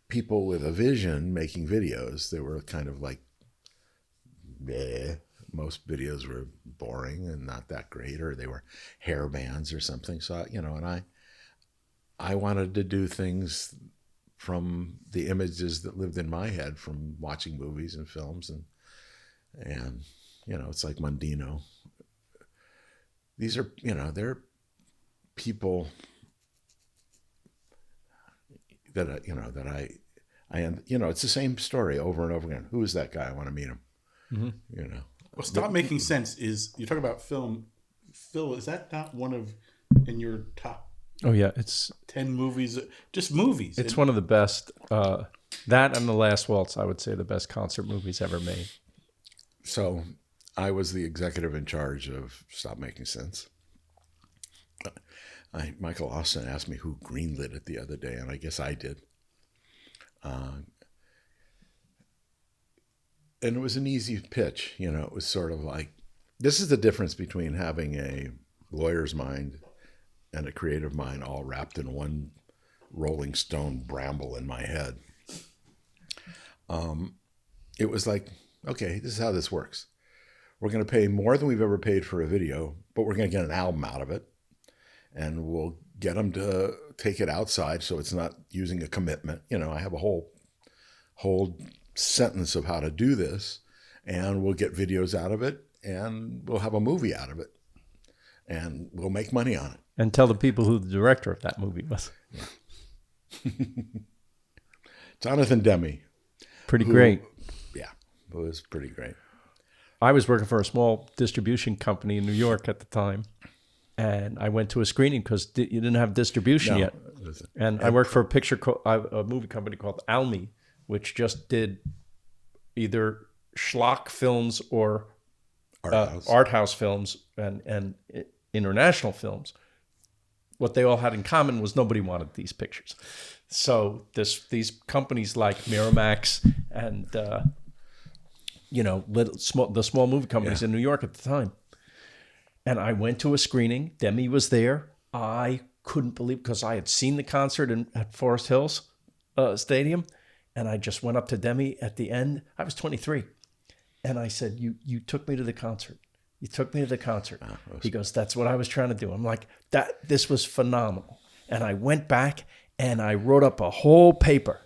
people with a vision making videos. They were kind of like, bleh. Most videos were boring and not that great, or they were hair bands or something. So, and I wanted to do things from the images that lived in my head from watching movies and films, and it's like Mundino. These are, they're people that it's the same story over and over again. Who is that guy? I want to meet him. Mm-hmm. Well, Stop Making Sense is, you talk about film. Phil, is that not one of in your top? Oh yeah, it's 10 movies, just movies. It's one of the best. That and The Last Waltz, I would say, the best concert movies ever made. So, I was the executive in charge of Stop Making Sense. Michael Austin asked me who greenlit it the other day, and I guess I did. And it was an easy pitch. It was sort of like, this is the difference between having a lawyer's mind and a creative mind all wrapped in one Rolling Stone bramble in my head. It was like, okay, this is how this works. We're going to pay more than we've ever paid for a video, but we're going to get an album out of it. And we'll get them to take it outside so it's not using a commitment. I have a whole sentence of how to do this, and we'll get videos out of it, and we'll have a movie out of it, and we'll make money on it. And tell the people who the director of that movie was. Yeah. Jonathan Demme. Pretty great. Yeah, it was pretty great. I was working for a small distribution company in New York at the time, and I went to a screening because you didn't have distribution yet. And I worked for a movie company called Almy, which just did either schlock films or art house films and international films. What they all had in common was nobody wanted these pictures. So these companies like Miramax and the small movie companies in New York at the time. And I went to a screening. Demme was there. I couldn't believe, because I had seen the concert at Forest Hills Stadium, and I just went up to Demme at the end. I was 23, and I said, "You took me to the concert. You took me to the concert." He goes, "That's what I was trying to do." I'm like, this was phenomenal. And I went back and I wrote up a whole paper,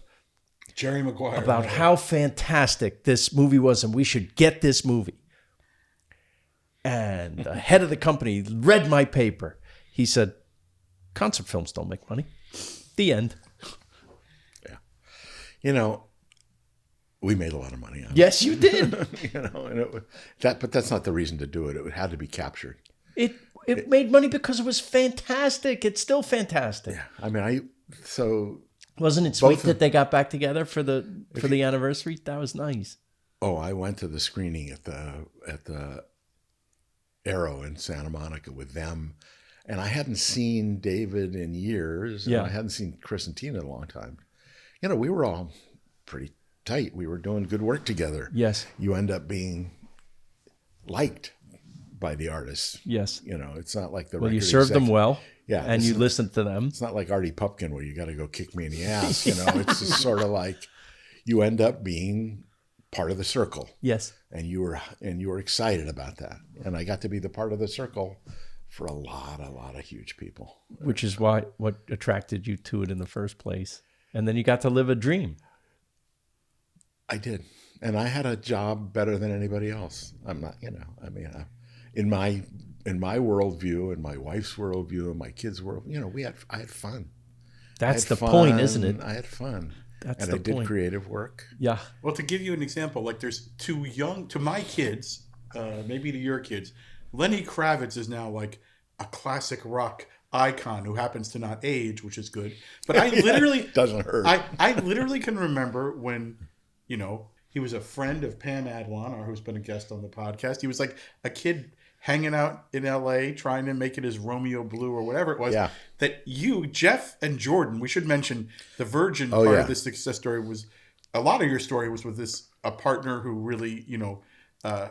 Jerry Maguire, about how fantastic this movie was, and we should get this movie. And the head of the company read my paper. He said, "Concert films don't make money. The end. You know, we made a lot of money on Yes, you did. it. You know, and but that's not the reason to do it. It had to be captured. It made money because it was fantastic. It's still fantastic. Yeah. I mean, Wasn't it sweet that they got back together for the anniversary? That was nice. Oh, I went to the screening at the Arrow in Santa Monica with them, and I hadn't seen David in years. And Yeah. I hadn't seen Chris and Tina in a long time. You know, we were all pretty tight. We were doing good work together. Yes. You end up being liked by the artists. Yes. You know, it's not like the Well, you record served them exec- well. Yeah, And it's you not- listened to them. It's not like Artie Pupkin where you got to go kick me in the ass. You know, it's just sort of like you end up being part of the circle, Yes. and you were excited about that. And I got to be the part of the circle for a lot of huge people. Which is what attracted you to it in the first place. And then you got to live a dream. I did, and I had a job better than anybody else. I'm not, you know, I mean, in my worldview, and my wife's worldview, and my kids' world, you know, I had fun. That's I the had point, fun. isn't it? I had fun. That's and the I did point. creative work. Yeah. Well, to give you an example, like there's to my kids, maybe to your kids, Lenny Kravitz is now like a classic rock icon who happens to not age, which is good. But I literally Doesn't hurt. I literally can remember when, you know, he was a friend of Pam Adlon, who's been a guest on the podcast. He was like a kid hanging out in LA trying to make it as Romeo Blue or whatever it was. Yeah. That you, Jeff and Jordan, we should mention the Virgin Oh, part yeah. of this success story was a lot of your story was with a partner who really, you know, an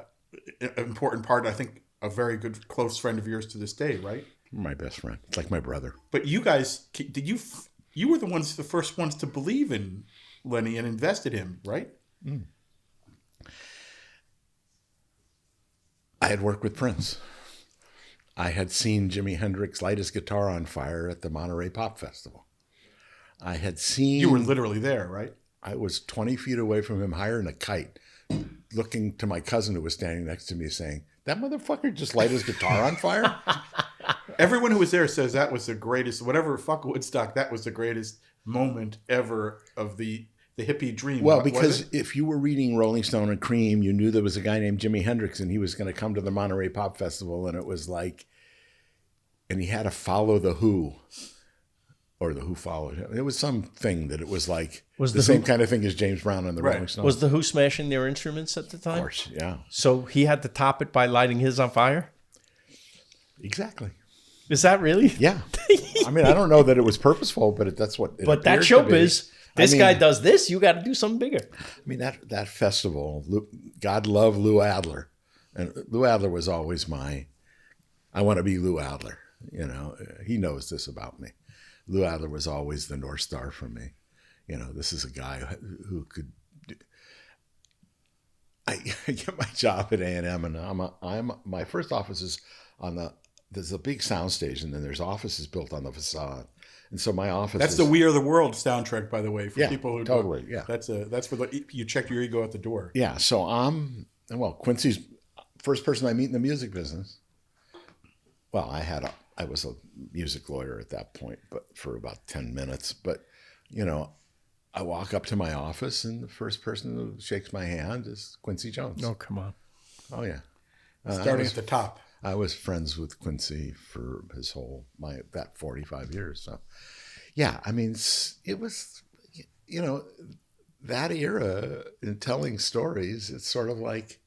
important part, I think a very good close friend of yours to this day, right? My best friend. It's like my brother. But you guys, you were the first ones to believe in Lenny and invested him, right? I had worked with Prince. I had seen Jimi Hendrix light his guitar on fire at the Monterey Pop Festival. I had seen... You were literally there, right? I was 20 feet away from him, higher than a kite, looking to my cousin who was standing next to me saying, that motherfucker just light his guitar on fire? Everyone who was there says that was the greatest, whatever fuck Woodstock, that was the greatest moment ever of the hippie dream. Well, Was because it? if you were reading Rolling Stone and Cream, you knew there was a guy named Jimi Hendrix and he was going to come to the Monterey Pop Festival, and it was like, and he had to follow the Who, or the Who followed him. It was something that it was like Was the the same Who- kind of thing as James Brown and the Right. Rolling Stones. Was the Who smashing their instruments at the time? Of course, yeah, So he had to top it by lighting his on fire? exactly. Is that really? Yeah. I mean, I don't know that it was purposeful, but that's what it But that's appeared to be. showbiz. This I mean, guy does this. You got to do something bigger. I mean, that festival, God love Lou Adler. And Lou Adler was always I want to be Lou Adler. You know, he knows this about me. Lou Adler was always the North Star for me. You know, this is a guy who could. I get my job at A&M, and my first office is there's a big sound stage, and then there's offices built on the facade. And so my office That's is, the We Are the World soundtrack, by the way, for Yeah, people who totally, don't. yeah. That's where you check your ego at the door. Yeah, so Quincy's first person I meet in the music business. Well, I was a music lawyer at that point, but for about 10 minutes. But, you know, I walk up to my office and the first person who shakes my hand is Quincy Jones. Oh, come on. Oh, yeah. Starting at the top. I was friends with Quincy for his that 45 years. So, yeah, I mean, it was, you know, that era in telling stories. It's sort of like,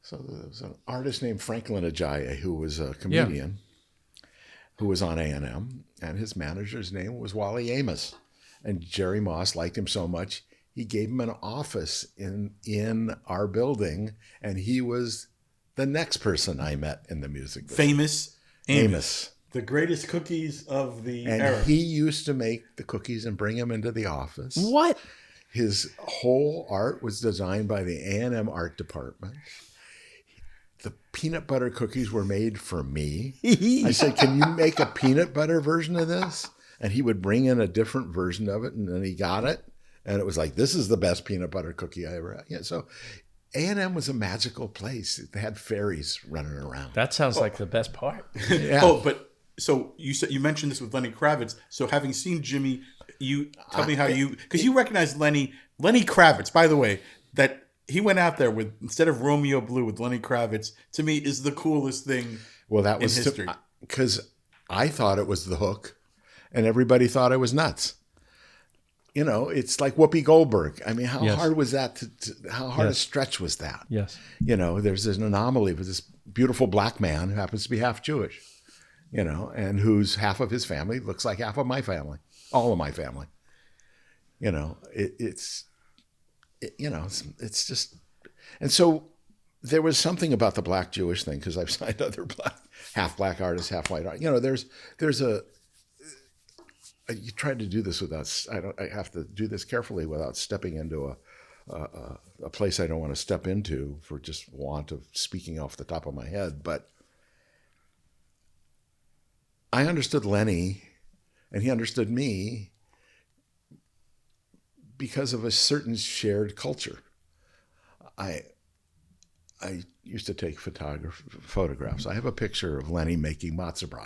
so there was an artist named Franklin Ajayi who was a comedian who was on A&M, and his manager's name was Wally Amos. And Jerry Moss liked him so much, he gave him an office in our building, and he was the next person I met in the music business. Famous Amos. The greatest cookies of the And era. he used to make the cookies and bring them into the office. What? His whole art was designed by the A&M art department. The peanut butter cookies were made for me. I said, can you make a peanut butter version of this? And he would bring in a different version of it, and then he got it. And it was like, this is the best peanut butter cookie I ever had. Yeah, so A&M was a magical place. They had fairies running around. That sounds like the best part. Yeah. Oh, but So you mentioned this with Lenny Kravitz. So having seen Jimmy, you tell me how because you recognize Lenny Kravitz. By the way, that he went out there with, instead of Romeo Blue, with Lenny Kravitz. To me, is the coolest thing. Well, that was in history, because I thought it was the hook, and everybody thought I was nuts. You know, it's like Whoopi Goldberg. I mean, how hard was that? How hard a stretch was that? Yes. You know, there's an anomaly with this beautiful black man who happens to be half Jewish. You know, and whose half of his family looks like half of my family, all of my family. You know, it's just, and so there was something about the black Jewish thing, because I've signed other half black artists, half white artists. You know, there's you try to do this without, I have to do this carefully without stepping into a place I don't want to step into for just want of speaking off the top of my head, but I understood Lenny, and he understood me because of a certain shared culture. I used to take photographs. I have a picture of Lenny making matzo brie.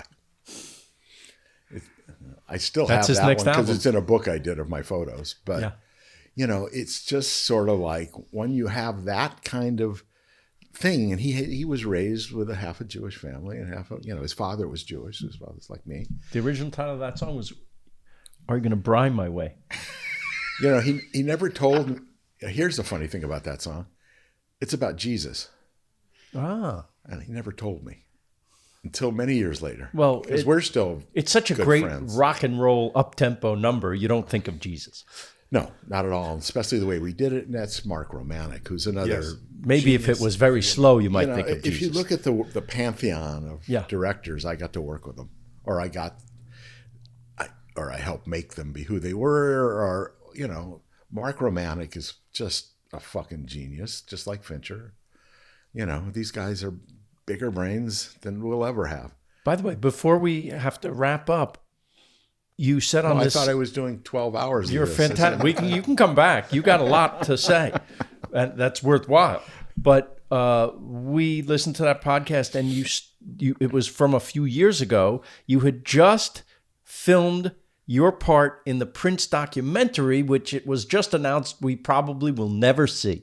I still have that one because it's in a book I did of my photos. But, you know, it's just sort of like when you have that kind of thing, and he was raised with half a Jewish family and half, his father was Jewish. His father's like me. The original title of that song was "Are You Gonna Brine My Way?" You know, he never told me. Here's the funny thing about that song: it's about Jesus. And he never told me until many years later. Well, because we're still it's such a great friends. Rock and roll up tempo number. You don't think of Jesus. No, not at all. Especially the way we did it. And that's Mark Romanek, who's another. Yes. Maybe genius. if it was very slow, you might think of if Jesus. you look at the pantheon of directors, I got to work with them, or I helped make them be who they were, or Mark Romanek is just a fucking genius, just like Fincher. You know, these guys are bigger brains than we'll ever have. By the way, before we have to wrap up, you said on this. I thought I was doing 12 hours. You're fantastic. You can come back. You got a lot to say, and that's worthwhile. But we listened to that podcast, and you it was from a few years ago. You had just filmed your part in the Prince documentary, which it was just announced we probably will never see.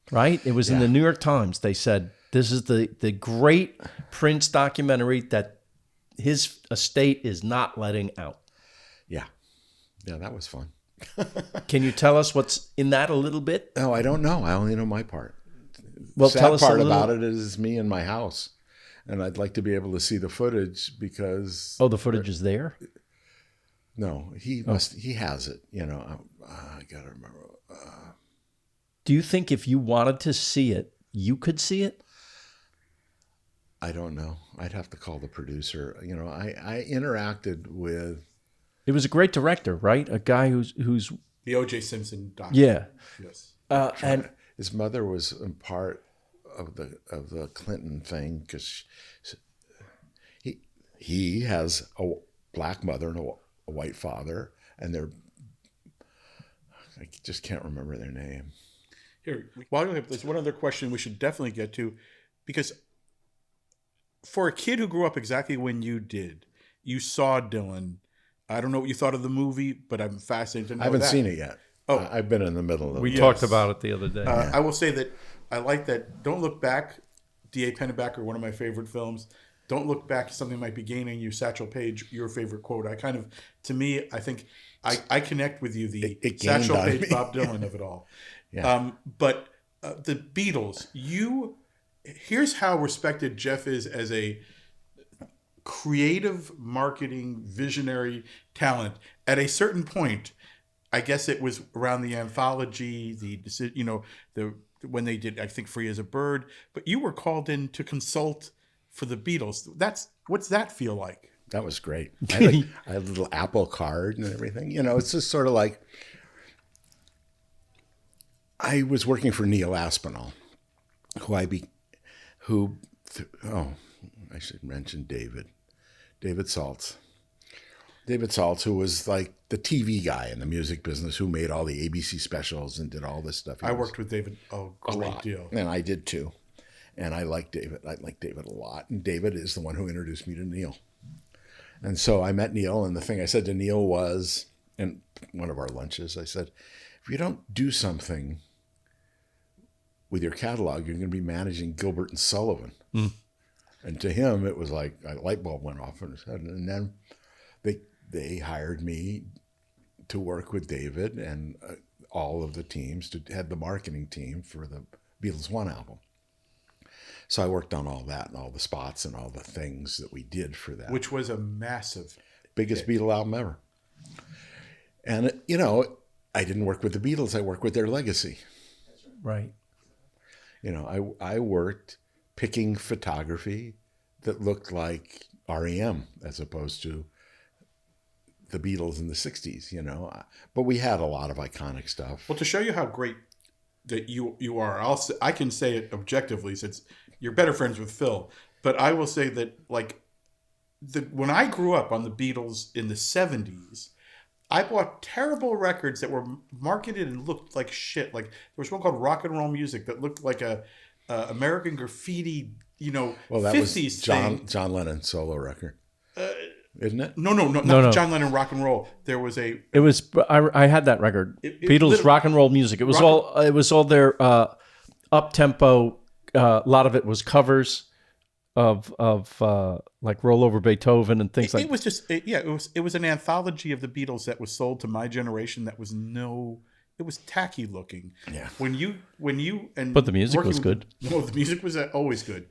Right? It was in the New York Times. They said this is the great Prince documentary that his estate is not letting out. Yeah, that was fun. Can you tell us what's in that a little bit? No, I don't know. I only know my part. Well, the sad part about it is me in my house, and I'd like to be able to see the footage because. Oh, the footage is there? No, he must. He has it. I gotta remember. Do you think if you wanted to see it, you could see it? I don't know. I'd have to call the producer. I interacted with. It was a great director, right? A guy who's the O.J. Simpson doc. Yeah. Yes. And his mother was in part of the Clinton thing because he has a black mother and a white father, and I just can't remember their name. Here, there's one other question we should definitely get to, because for a kid who grew up exactly when you did, you saw Dylan. I don't know what you thought of the movie, but I'm fascinated to know. I haven't seen it yet. Oh, I've been in the middle of it. We talked about it the other day. I will say that I like that. Don't Look Back, D.A. Pennebaker, one of my favorite films. Don't look back. Something might be gaining you. Satchel Paige, your favorite quote. I think I connect with you. The Satchel Paige, Bob Dylan of it all. Yeah. But the Beatles, here's how respected Jeff is as a creative marketing visionary talent. At a certain point, I guess it was around the anthology, when they did, I think, Free as a Bird, but you were called in to consult for the Beatles. What's that feel like? That was great. I had a little Apple card and everything. It's just sort of like, I was working for Neil Aspinall, I should mention David Saltz. David Saltz, who was like the TV guy in the music business, who made all the ABC specials and did all this stuff. I worked with David a great deal. And I did too. And I like David. I like David a lot. And David is the one who introduced me to Neil. And so I met Neil, and the thing I said to Neil was, in one of our lunches, I said, if you don't do something with your catalog, you're going to be managing Gilbert and Sullivan. And to him, it was like a light bulb went off in his head. And then they hired me to work with David and all of the teams to head the marketing team for the Beatles One album. So I worked on all that and all the spots and all the things that we did for that. Which was a massive biggest Beatle album ever. And, you know, I didn't work with the Beatles. I worked with their legacy. Right. You know, I worked picking photography that looked like REM as opposed to the Beatles in the 60s, you know. But we had a lot of iconic stuff. Well, to show you how great that you are, I can say it objectively since you're better friends with Phil. But I will say that, like, when I grew up on the Beatles in the 70s, I bought terrible records that were marketed and looked like shit. Like, there was one called Rock and Roll Music that looked like a American Graffiti, you know, well, that 50s was thing. John Lennon's solo record, isn't it? No, not John Lennon Rock and Roll. There was a. It was. I had that record. Beatles rock and roll music. It was all. It was all their up tempo. A lot of it was covers of like Roll Over Beethoven and things like. It was just it was an anthology of the Beatles that was sold to my generation. That was it was tacky looking. Yeah. When you But the music was good. No, the music was always good.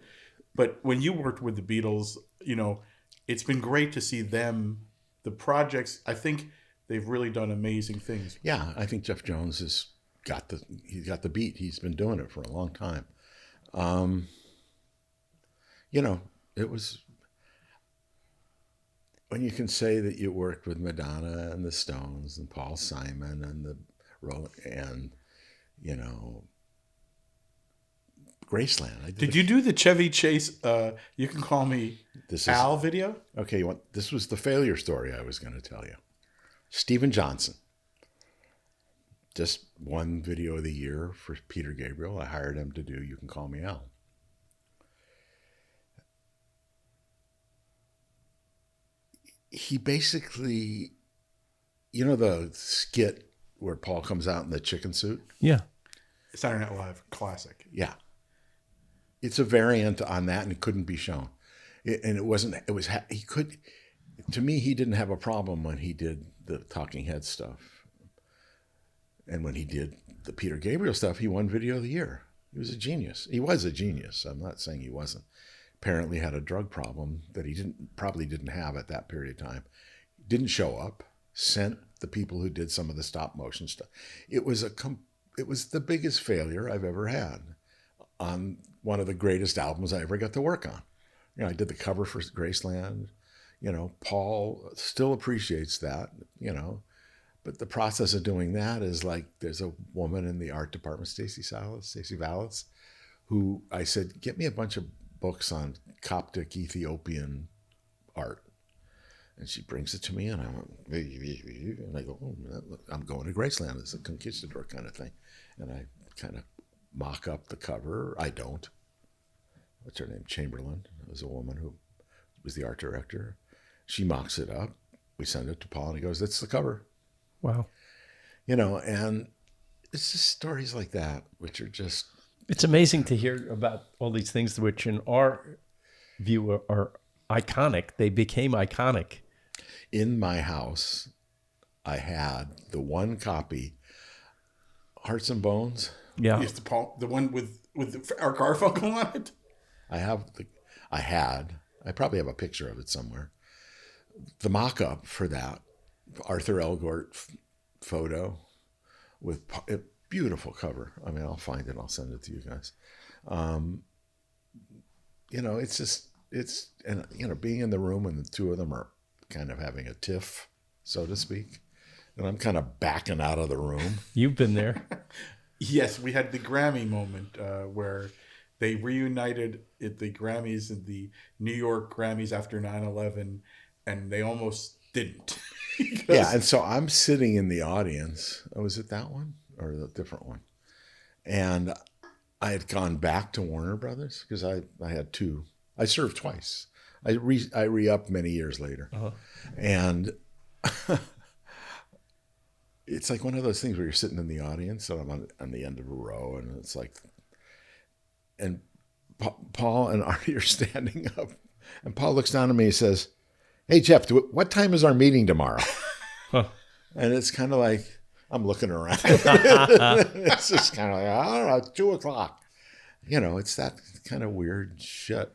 But when you worked with the Beatles, you know, it's been great to see them. The projects, I think they've really done amazing things. Yeah, I think Jeff Jones has got the beat. He's been doing it for a long time. You know, it was when you can say that you worked with Madonna and the Stones and Paul Simon and you know, Graceland. Did you do the Chevy Chase? You can call me Al video. Okay, this was the failure story I was going to tell you. Stephen Johnson just won Video of the Year for Peter Gabriel. I hired him to do You Can Call Me Al. He basically, you know, the skit where Paul comes out in the chicken suit? Yeah. Saturday Night Live classic. Yeah. It's a variant on that, and it couldn't be shown. To me, he didn't have a problem when he did the Talking Head stuff. And when he did the Peter Gabriel stuff, he won Video of the Year. He was a genius. He was a genius. I'm not saying he wasn't. Apparently had a drug problem that he probably didn't have at that period of time. Didn't show up, sent the people who did some of the stop motion stuff. It was the biggest failure I've ever had on one of the greatest albums I ever got to work on. You know, I did the cover for Graceland. You know, Paul still appreciates that, you know, but the process of doing that is like, there's a woman in the art department, Stacey Vallis, who I said, get me a bunch of books on Coptic Ethiopian art. And she brings it to me, and I go, oh, I'm going to Graceland. It's a conquistador kind of thing. And I kind of mock up the cover. I don't. What's her name? Chamberlain. It was a woman who was the art director. She mocks it up. We send it to Paul, and he goes, that's the cover. Wow. You know, and it's just stories like that, which are just... It's amazing to hear about all these things which in our view are iconic. They became iconic. In my house, I had the one copy, Hearts and Bones. Yeah. Yes, the one with our Garfunkel on it. I probably have a picture of it somewhere. The mock-up for that, Arthur Elgort photo with a beautiful cover. I mean, I'll find it. I'll send it to you guys. You know, and you know, being in the room and the two of them are kind of having a tiff, so to speak, and I'm kind of backing out of the room. You've been there. Yes, we had the Grammy moment where they reunited at the Grammys and the New York Grammys after 9/11, and they almost didn't. Yeah, and so I'm sitting in the audience. Oh, was it that one or the different one? And I had gone back to Warner Brothers because I had two. I served twice. I re-upped many years later. And it's like one of those things where you're sitting in the audience, and I'm on the end of a row, and it's like, and Paul and Artie are standing up, and Paul looks down at me and says, "Hey, Jeff, what time is our meeting tomorrow?" And it's kind of like, I'm looking around. It's just kind of like, I don't know, 2:00. It's that kind of weird shit.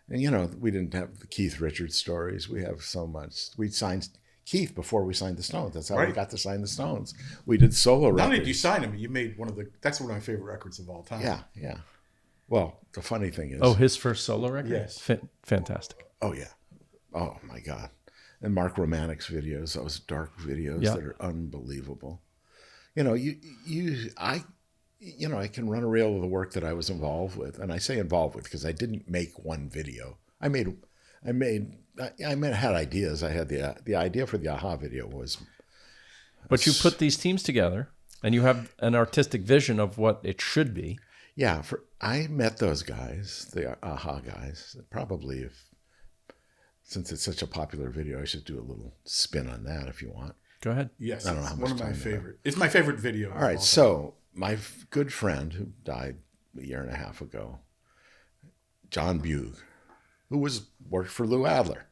And, we didn't have the Keith Richards stories. We have so much. We signed Keith before we signed the Stones. That's how we got to sign the Stones. We did solo records. Not only did you sign him, you made that's one of my favorite records of all time. Yeah. Well, the funny thing is. Oh, his first solo record? Yes. Fantastic. Oh, yeah. Oh, my God. And Mark Romanik's videos, those dark videos that are unbelievable. I can run a reel of the work that I was involved with, and I say involved with because I didn't make one video. I had ideas. I had the idea for the Aha video was. But you put these teams together, and you have an artistic vision of what it should be. Yeah, I met those guys, the Aha guys. Probably since it's such a popular video, I should do a little spin on that if you want. Go ahead. Yes, I don't know how much one of my time favorite. It's my favorite video. All right, so my good friend who died a year and a half ago, John Bugh, who worked for Lou Adler.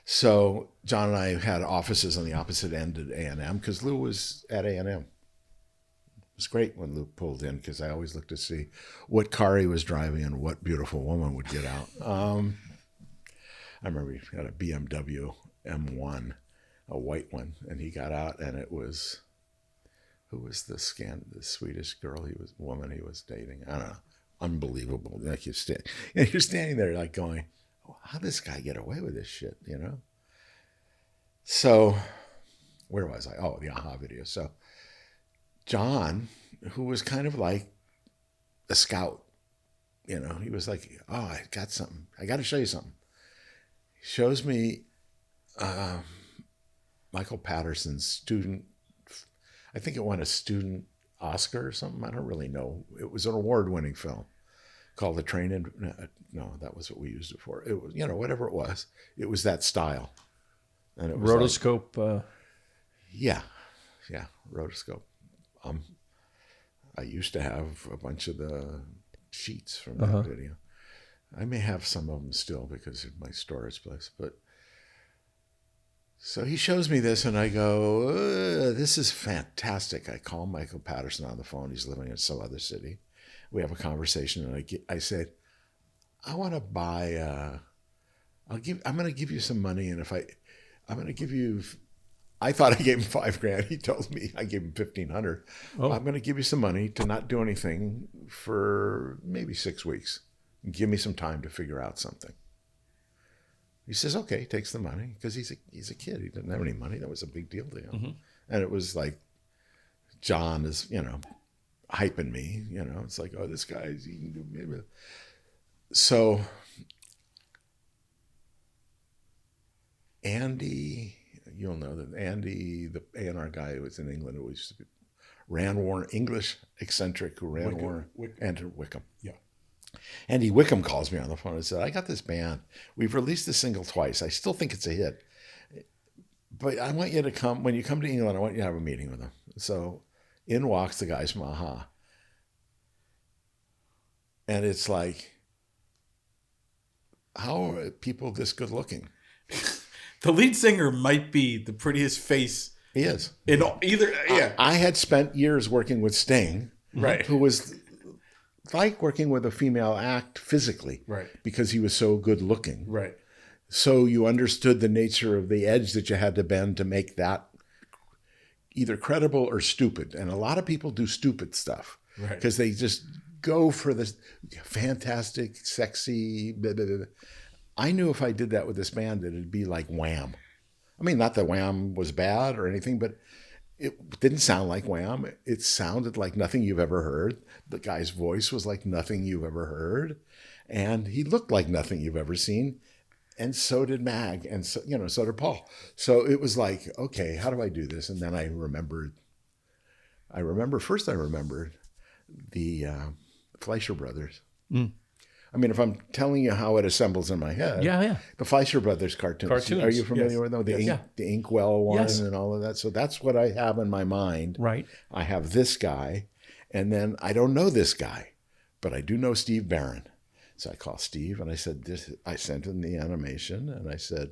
So John and I had offices on the opposite end at A&M because Lou was at A&M. It was great when Lou pulled in because I always looked to see what car he was driving and what beautiful woman would get out. I remember he had a BMW M1, a white one, and he got out, and it was, who was the Swedish girl woman he was dating? I don't know. Unbelievable. Like you're standing there like going, oh, how did this guy get away with this shit, So where was I? Oh, the Aha video. So John, who was kind of like a scout, he was like, oh, I got something. I got to show you something. He shows me Michael Patterson's student, I think it won a student Oscar or something. I don't really know. It was an award-winning film called The Train. No, that was what we used it for. It was, whatever it was that style. And it was rotoscope. Yeah, rotoscope. I used to have a bunch of the sheets from that video. I may have some of them still because of my storage place, but. So he shows me this, and I go, this is fantastic. I call Michael Patterson on the phone. He's living in some other city. We have a conversation, and I said, I want to buy, I'm going to give you some money, and I'm going to give you, I thought I gave him $5,000. He told me I gave him $1,500. Oh. I'm going to give you some money to not do anything for maybe 6 weeks. Give me some time to figure out something. He says, okay, takes the money because he's a kid. He didn't have any money. That was a big deal to him. Mm-hmm. And it was like, John is, hyping me, it's like, oh, this guy's, he can do maybe. So Andy, you'll know that Andy, the A&R guy who was in England, who ran Warner, English eccentric who ran Warner, entered Wickham. Yeah. Andy Wickham calls me on the phone and said, I got this band. We've released the single twice. I still think it's a hit. But I want you to come, when you come to England, I want you to have a meeting with them. So in walks the guys from Aha. And it's like, how are people this good looking? The lead singer might be the prettiest face. He is. In either, yeah. I had spent years working with Sting, right? Who was like working with a female act physically, right? Because he was so good looking, right? So you understood the nature of the edge that you had to bend to make that either credible or stupid. And a lot of people do stupid stuff because they just go for this fantastic, sexy. Blah, blah, blah. I knew if I did that with this band, that it'd be like Wham. I mean, not that Wham was bad or anything, but it didn't sound like Wham. It sounded like nothing you've ever heard. The guy's voice was like nothing you've ever heard. And he looked like nothing you've ever seen. And so did Mag. And so, so did Paul. So it was like, okay, how do I do this? And then I remembered the Fleischer Brothers. I mean, if I'm telling you how it assembles in my head, Yeah. the Fleischer Brothers cartoons. Are you familiar with them? The Inkwell one and all of that. So that's what I have in my mind. Right. I have this guy, and then I don't know this guy, but I do know Steve Barron. So I call Steve and I said, I sent him the animation and I said,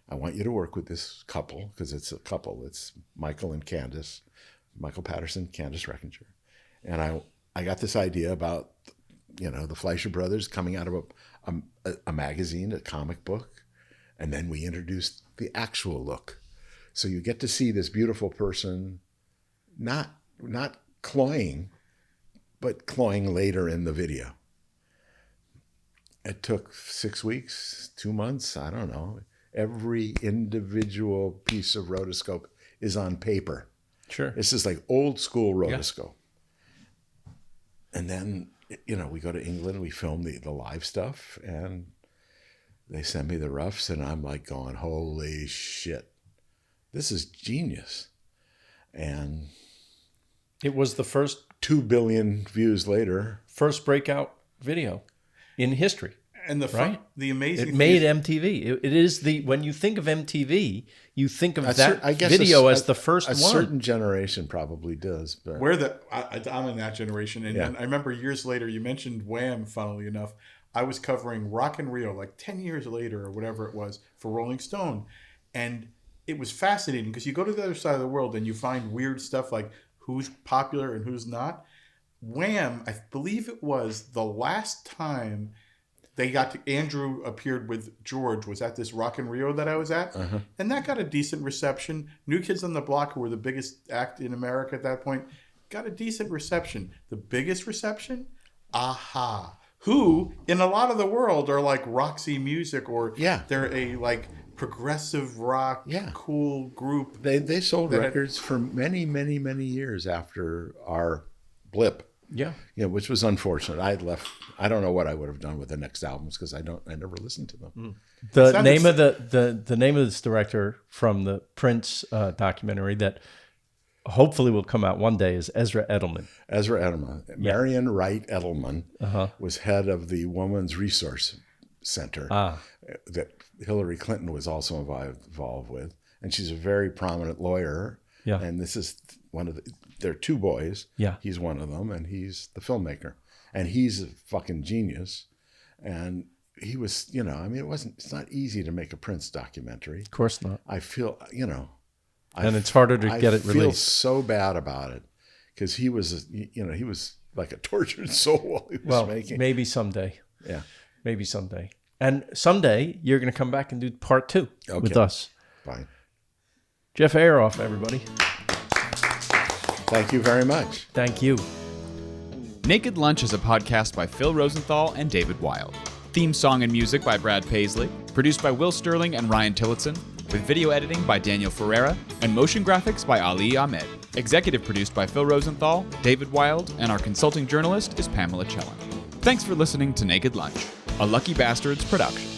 I want you to work with this couple, because it's a couple. It's Michael and Candace, Michael Patterson, Candace Reckinger. And I got this idea about, the Fleischer Brothers coming out of a magazine, a comic book. And then we introduced the actual look. So you get to see this beautiful person, not cloying, but cloying later in the video. It took 6 weeks, 2 months, I don't know. Every individual piece of rotoscope is on paper. Sure. This is like old school rotoscope. Yeah. And then, we go to England, we film the live stuff, and they send me the roughs, and I'm like going, holy shit, this is genius. And it was the first 2 billion views later. First breakout video in history. And the amazing it made MTV. It is when you think of MTV, you think of that video as the first one. A certain generation probably does. But I'm in that generation. And I remember years later, you mentioned Wham, funnily enough. I was covering Rock in Rio like 10 years later or whatever it was for Rolling Stone. And it was fascinating because you go to the other side of the world and you find weird stuff like who's popular and who's not. Wham, I believe it was the last time Andrew appeared with George was at this Rock in Rio that I was at. Uh-huh. And that got a decent reception. New Kids on the Block, who were the biggest act in America at that point, got a decent reception. The biggest reception? Aha. Who, in a lot of the world, are like Roxy Music, or they're a like progressive rock, cool group. They sold records for many, many, many years after our blip. Yeah. Which was unfortunate. I had left. I don't know what I would have done with the next albums because I never listened to them. The name of the name of this director from the Prince documentary that hopefully will come out one day is Ezra Edelman. Ezra Edelman. Yeah. Marion Wright Edelman was head of the Women's Resource Center that Hillary Clinton was also involved with, and she's a very prominent lawyer. Yeah. And this is there are 2 boys. Yeah. He's one of them, and he's the filmmaker. And he's a fucking genius. And he was, it's not easy to make a Prince documentary. Of course not. I feel, and it's harder to get it released. I feel so bad about it because he was like a tortured soul while he was making. Maybe someday. Yeah. Maybe someday. And someday you're going to come back and do part 2 with us. Fine. Jeff Ayeroff, everybody. Thank you very much. Thank you. Naked Lunch is a podcast by Phil Rosenthal and David Wild. Theme song and music by Brad Paisley. Produced by Will Sterling and Ryan Tillotson. With video editing by Daniel Ferreira. And motion graphics by Ali Ahmed. Executive produced by Phil Rosenthal, David Wild, and our consulting journalist is Pamela Chellan. Thanks for listening to Naked Lunch, a Lucky Bastards production.